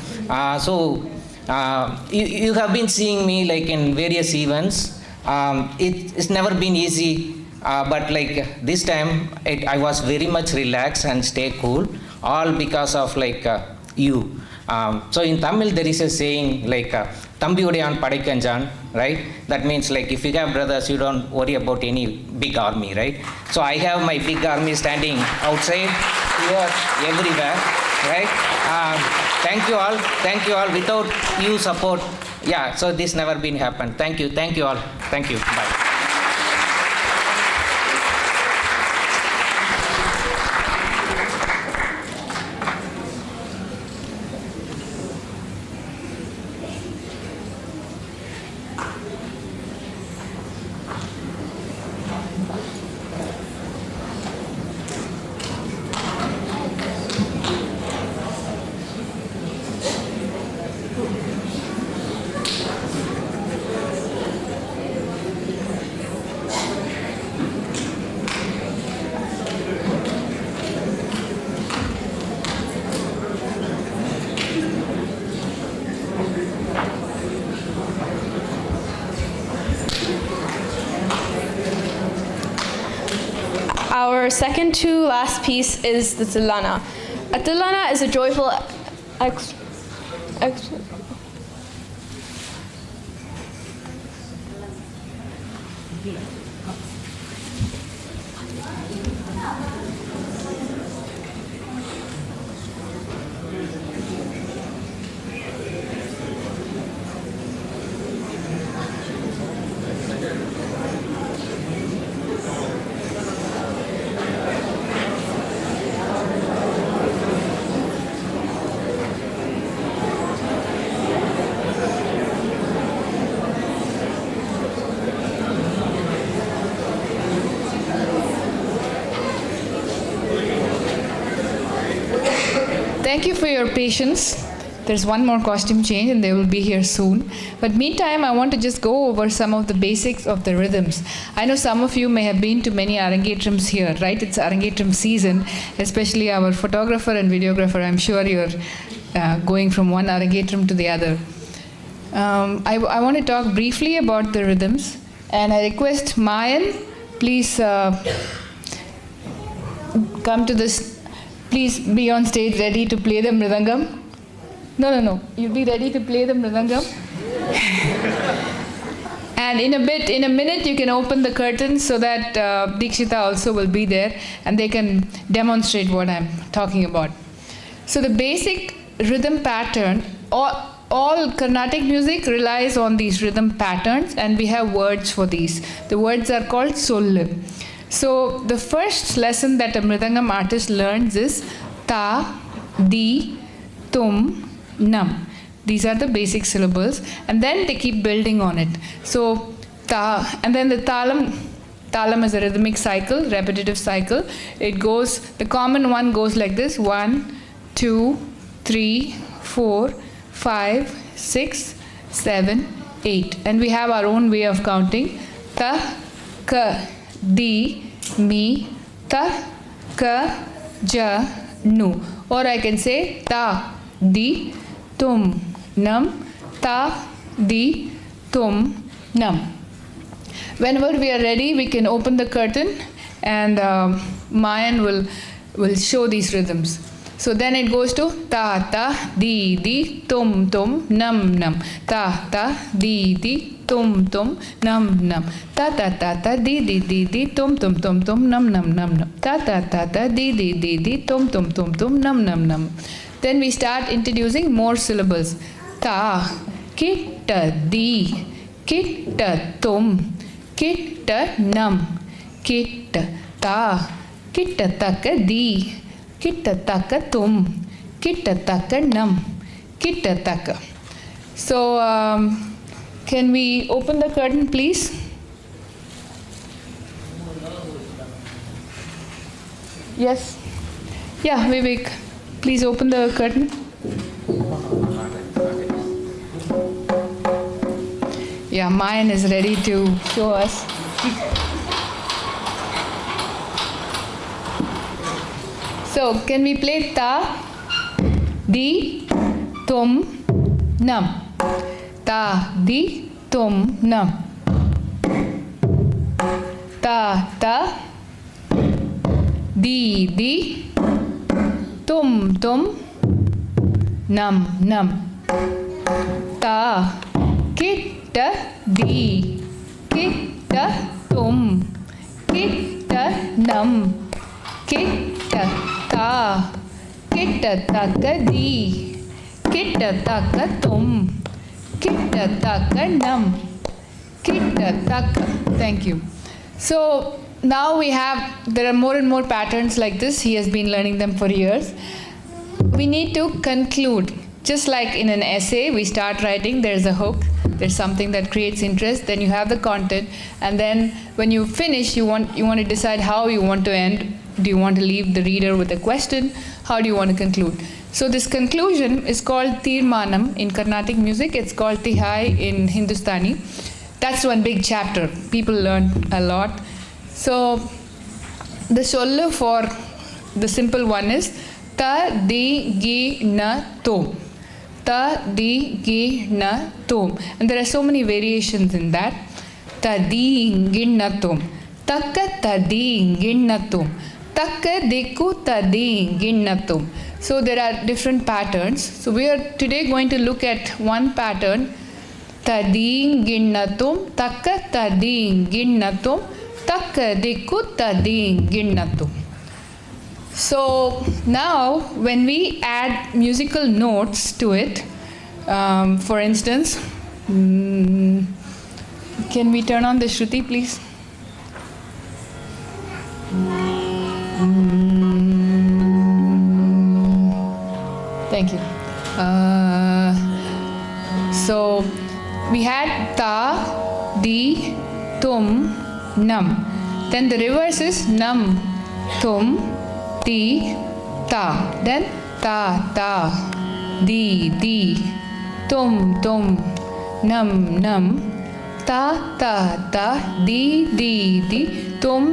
You have been seeing me like in various events. It's never been easy, but like this time, I was very much relaxed and stay cool, all because of like you. So in Tamil there is a saying like Tambi Udayan Padaikanjan, right? That means like if you have brothers, you don't worry about any big army, right? So I have my big army standing outside, here, everywhere, right? Thank you all. Without you support, yeah, so this never been happened. Thank you all. Thank you, bye. Our second to last piece is the Tilana. A Tilana is a joyful thank you for your patience. There's one more costume change and they will be here soon. But meantime, I want to just go over some of the basics of the rhythms. I know some of you may have been to many Arangetrams here, right? It's Arangetram season, especially our photographer and videographer. I'm sure you're going from one Arangetram to the other. I want to talk briefly about the rhythms. And I request Mayan, please come to this. Please be on stage ready to play the mridangam. No. You'll be ready to play the mridangam. And in a minute, you can open the curtain so that Dikshita also will be there and they can demonstrate what I'm talking about. So the basic rhythm pattern, all Carnatic music relies on these rhythm patterns, and we have words for these. The words are called sollu. So the first lesson that a mridangam artist learns is ta, di, tum, nam. These are the basic syllables, and then they keep building on it. So ta, and then the talam is a rhythmic cycle, repetitive cycle. It goes, the common one goes like this: 1, 2, 3, 4, 5, 6, 7, 8. And we have our own way of counting. Ta, ka, di, mi, ta, ka, ja, nu. Or I can say ta, di, tum, nam, ta, di, tum, nam. Whenever we are ready, we can open the curtain and Mayan will show these rhythms. So then it goes to ta, ta, di, di, tum, tum, nam, nam. Ta, ta, di, di, tum, tum, nam, nam. Ta, ta, ta, ta, di, di, di, di, tum, tum, tum, tum, nam, nam, nam, nam. Ta, ta, ta, ta, di, di, di, di, tum, tum, tum, tum, nam, nam, nam. Then we start introducing more syllables. Ta, kitta, di, kitta, tum, kitta, nam, kitta, ta, kitta, taka, di, kitta, taka, tum, kitta, taka, nam, kitta, taka. So, can we open the curtain, please? Yes. Yeah, Vivek. Please open the curtain. Yeah, Mayan is ready to show us. So, can we play ta, di, tum, nam? Ta, di, tum, nam. Ta, ta, di, di, tum, tum, nam, nam. Ta, kitta, di, kitta, tum, kitta, nam, kitta, ta, kitta, taka, di, kitta, taka, tum, kitta, taka, nam, kitta, taka. Thank you. So now there are more and more patterns like this. He has been learning them for years. We need to conclude. Just like in an essay, we start writing, there's a hook, there's something that creates interest, then you have the content, and then when you finish, you want to decide how you want to end. Do you want to leave the reader with a question? How do you want to conclude? So this conclusion is called Tirmanam in Carnatic music. It's called Tihai in Hindustani. That's one big chapter. People learn a lot. So the sollu for the simple one is ta, di, gi, na, tom. Ta, di, gi, na, tom. And there are so many variations in that. Ta, di, gi, na, tom. Takka, ta, di, gi, na, tom. Takka, diku, ta, di, gi, na, tom. So there are different patterns. So we are today going to look at one pattern. Ta, di, gi, na, tom. Takka, ta, di, gi, na, tom. Takka, diku, ta, di, gi, na, tom. So now when we add musical notes to it, for instance, can we turn on the Shruti, please? Thank you. So we had ta, di, tum, nam. Then the reverse is nam, tum, ti, ta. Then ta, di, tum, nam, ta, di, tum,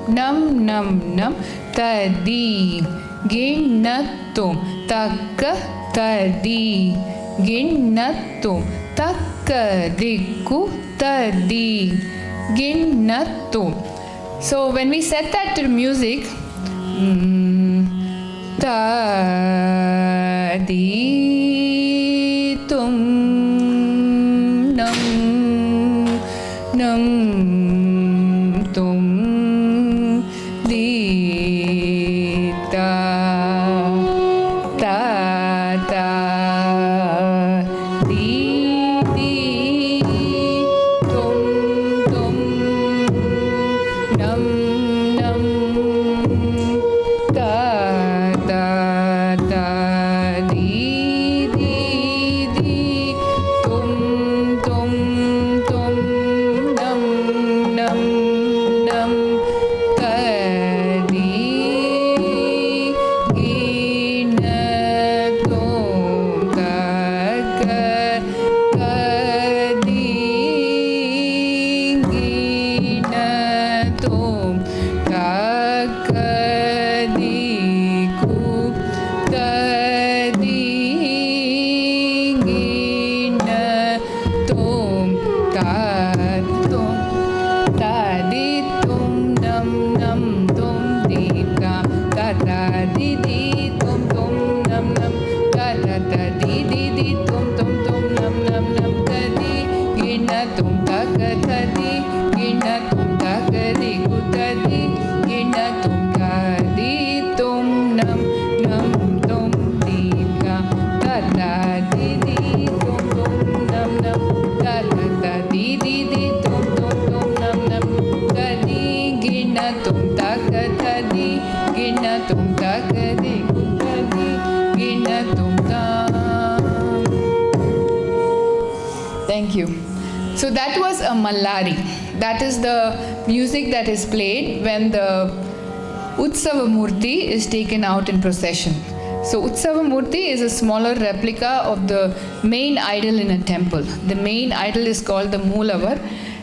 nam, ta, di, ginnatum, takka, ta, di, ginnatum, takka, dikku, ta, di, ginnatum. So when we set that to music, ta, di, tum, nam, tum, di, ta, di, tum, nam, Thank you. So that was a Mallari. That is the music that is played when the Utsava Murti is taken out in procession. So Utsava Murti is a smaller replica of the main idol in a temple. The main idol is called the Moolavar,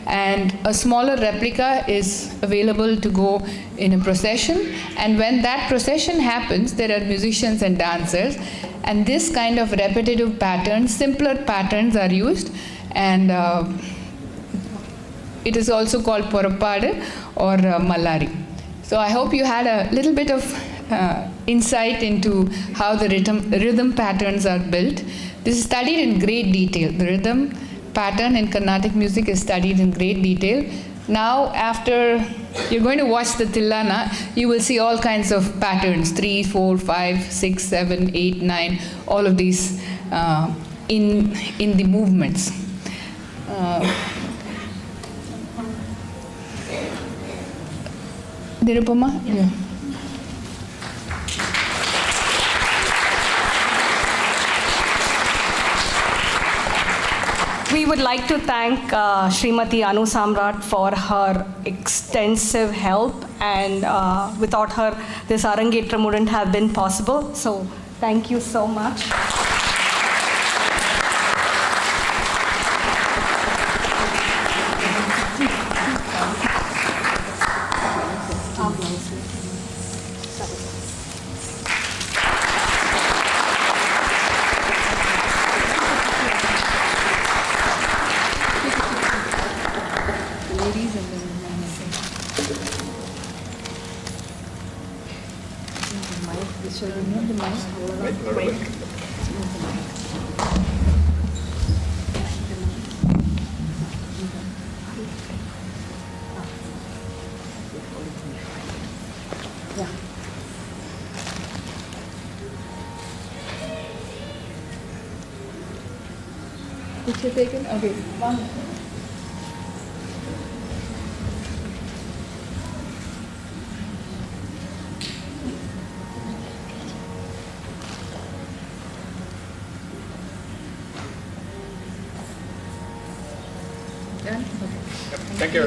and a smaller replica is available to go in a procession. And when that procession happens, there are musicians and dancers, and this kind of repetitive patterns, simpler patterns are used, and it is also called Porapadu or Mallari. So I hope you had a little bit of insight into how the rhythm patterns are built. This is studied in great detail. The rhythm pattern in Carnatic music is studied in great detail. Now, after you're going to watch the Tillana, you will see all kinds of patterns, 3, 4, 5, 6, 7, 8, 9, all of these in the movements. Nirupama? Yeah. We would like to thank Srimati Anu Samrat for her extensive help, and without her, this Arangetram wouldn't have been possible. So thank you so much. Picture taken? Okay. One. Done? Okay. Thank you.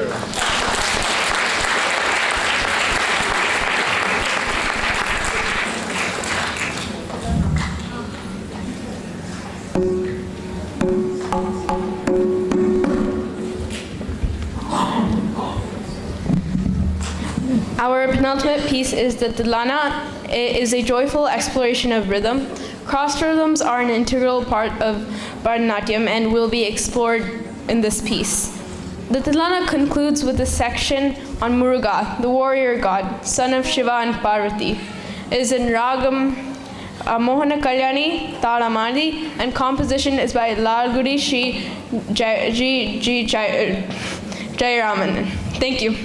Our penultimate piece is the Tilana. It is a joyful exploration of rhythm. Cross rhythms are an integral part of Bharatanatyam and will be explored in this piece. The Tilana concludes with a section on Muruga, the warrior god, son of Shiva and Parvati. It is in Ragam Mohana Kalyani, Talamadi, and composition is by Lalgudi Shri Jayaraman. Thank you.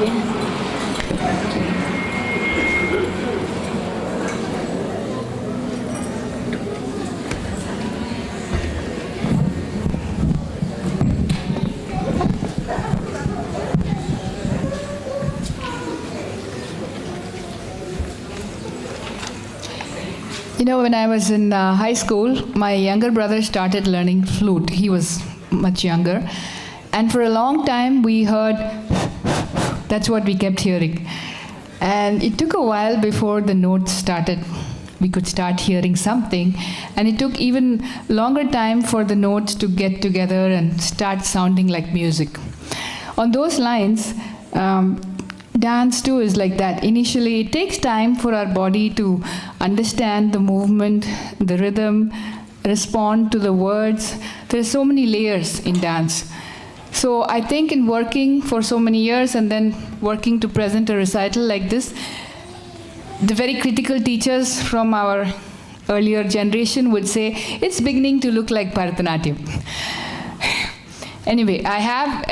You know, when I was in high school, my younger brother started learning flute. He was much younger. And for a long time, we heard, that's what we kept hearing. And it took a while before the notes started. We could start hearing something. And it took even longer time for the notes to get together and start sounding like music. On those lines, dance too is like that. Initially, it takes time for our body to understand the movement, the rhythm, respond to the words. There are so many layers in dance. So I think in working for so many years and then working to present a recital like this, the very critical teachers from our earlier generation would say, it's beginning to look like Bharatanatyam. Anyway, I have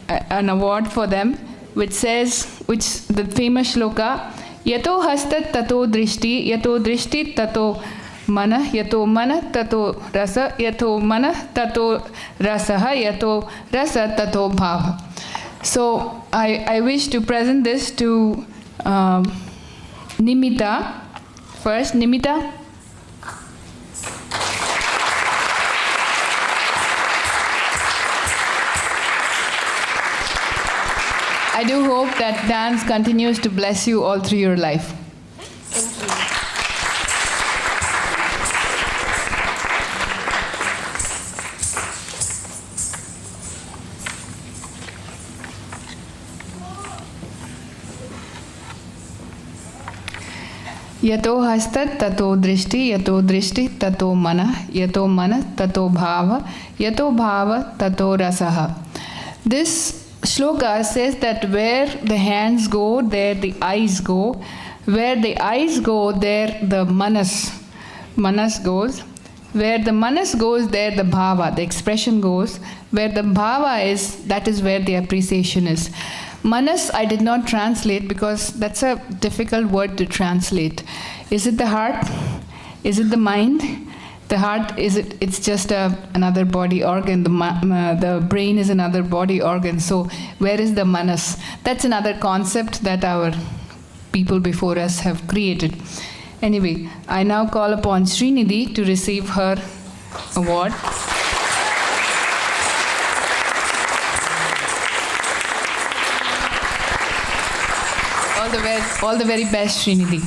an award for them, which the famous shloka, yato hastat tato drishti tato mana, yato mana tato rasa, yato mana tato rasaha, yato rasa tato bhava. So I wish to present this to Nimitha. First, Nimitha. I do hope that dance continues to bless you all through your life. Yato hastat tato drishti tato mana, yato mana tato bhava, yato bhava tato rasaha. This shloka says that where the hands go, there the eyes go. Where the eyes go, there the manas goes. Where the manas goes, there the bhava, the expression goes. Where the bhava is, that is where the appreciation is. Manas I did not translate because that's a difficult word to translate. Is it the heart? Is it the mind? The heart, it's just another body organ. The brain is another body organ. So where is the manas? That's another concept that our people before us have created. Anyway, I now call upon Srinidhi to receive her award. All the very best, Srinidhi.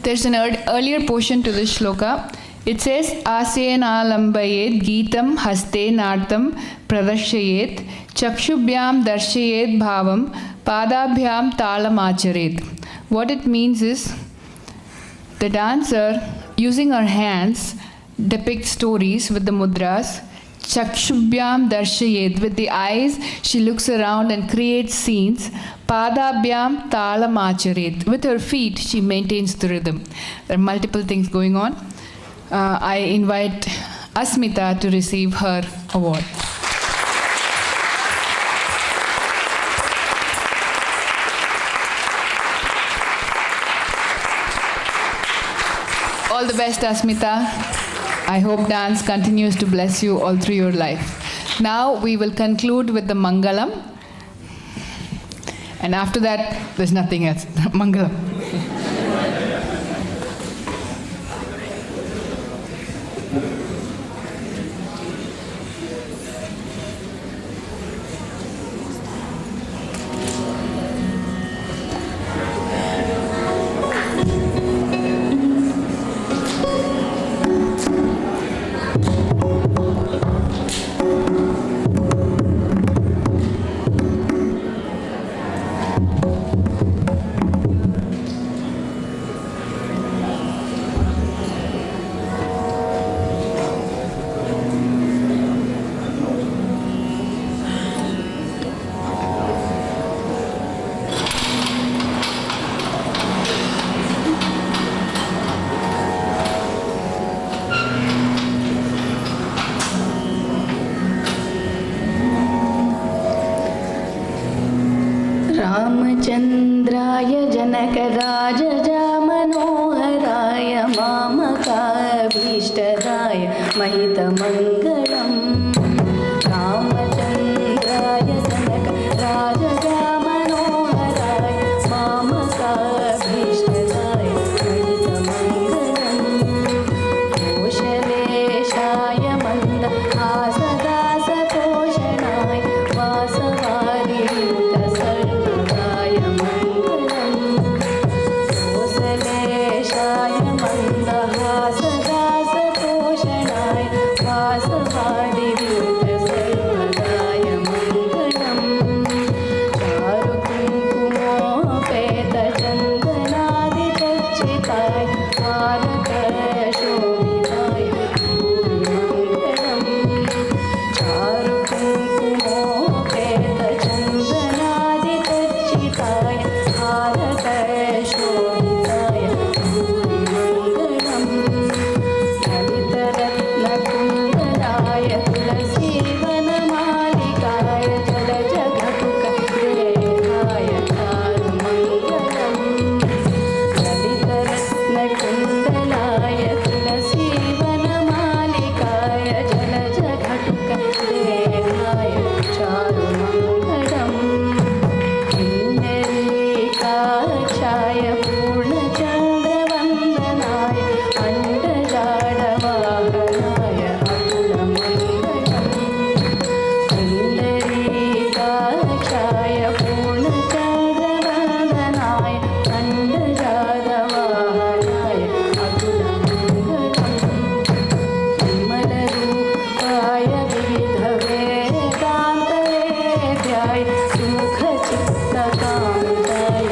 There's an earlier portion to this shloka. It says, Asena lambayet geetam haste nartam pradarshayet chakshubhyam darshayet bhavam padabhyam talam acharet. What it means is, the dancer, using her hands, depicts stories with the mudras. Chakshubhyam darshayet, with the eyes, she looks around and creates scenes. Padabhyam talam acharet, with her feet, she maintains the rhythm. There are multiple things going on. I invite Asmitha to receive her award. All the best, Asmitha. I hope dance continues to bless you all through your life. Now we will conclude with the Mangalam. And after that, there's nothing else. Mangalam. रामचन्द्राय जनकराजजामनोहराय मामकाभीष्टदाय महितमङ्गलम् रामचन्द्राय जनकराजजामनोहराय मामकाभीष्टदाय महितमङ्गलम् कोशलेशाय मन्दहासदासपोषणाय वासवादिविमुक्त सर्वदाय मङ्गलम् कोसलेशाय मन्दहासदासपोषणाय वासवादिविमुक्त सर्वदाय मङ्गलम् चारुकुङ्कुमोपेतचन्दनादितच्चिताय हारकशोभिताय चारुकुङ्कुमोपेतचन्दनादितच्चिताय हारकशोभिताय भूरिमङ्गलम् ललितरत्नकुन्दराय तुलसीवनमालिकाय जलजघटुकदेहाय चारुमङ्गलम् ललितरत्नकुन्दलाय तुलसीवनमालिकाय जलजघटुकदेहाय चारुमङ्गलम् किन्नरीकाक्षाय पूर्णचन्द्रवन्दनाय अण्डजाडवाहनाय अतुलमङ्गलम् किन्नरीकाक्षाय पूर्णचन्द्रवन्दनाय अण्डजाडवाहनाय अतुलमङ्गलम् विमलरूपाय विविधवेदान्तवेद्याय सुमुखचित्तकान्ताय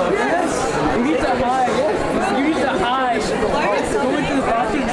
Nimitha, hi. Nimitha, hi. Go into the bathroom.